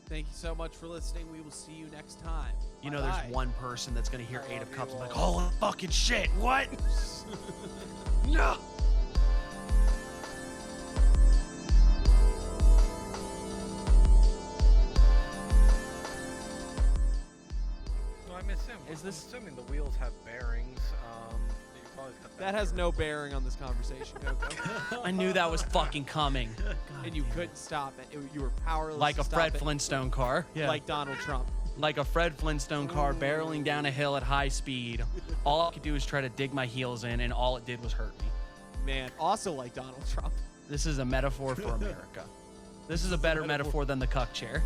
Thank you so much for listening. We will see you next time. You know, Bye-bye. there's one person that's gonna hear I 8 love of Cups and be you like, all. holy fucking shit, what? No. So I'm assuming the wheels have bearings. You've always got That has no bearing on this conversation, Coco. I knew that was fucking coming. And you couldn't stop it. You were powerless Like to a stop Fred it. Flintstone car. Yeah. Like Donald Trump. Like a Fred Flintstone car barreling down a hill at high speed. All I could do is try to dig my heels in, and all it did was hurt me. Man, also like Donald Trump. This is a metaphor for America. This is a better metaphor than the cuck chair.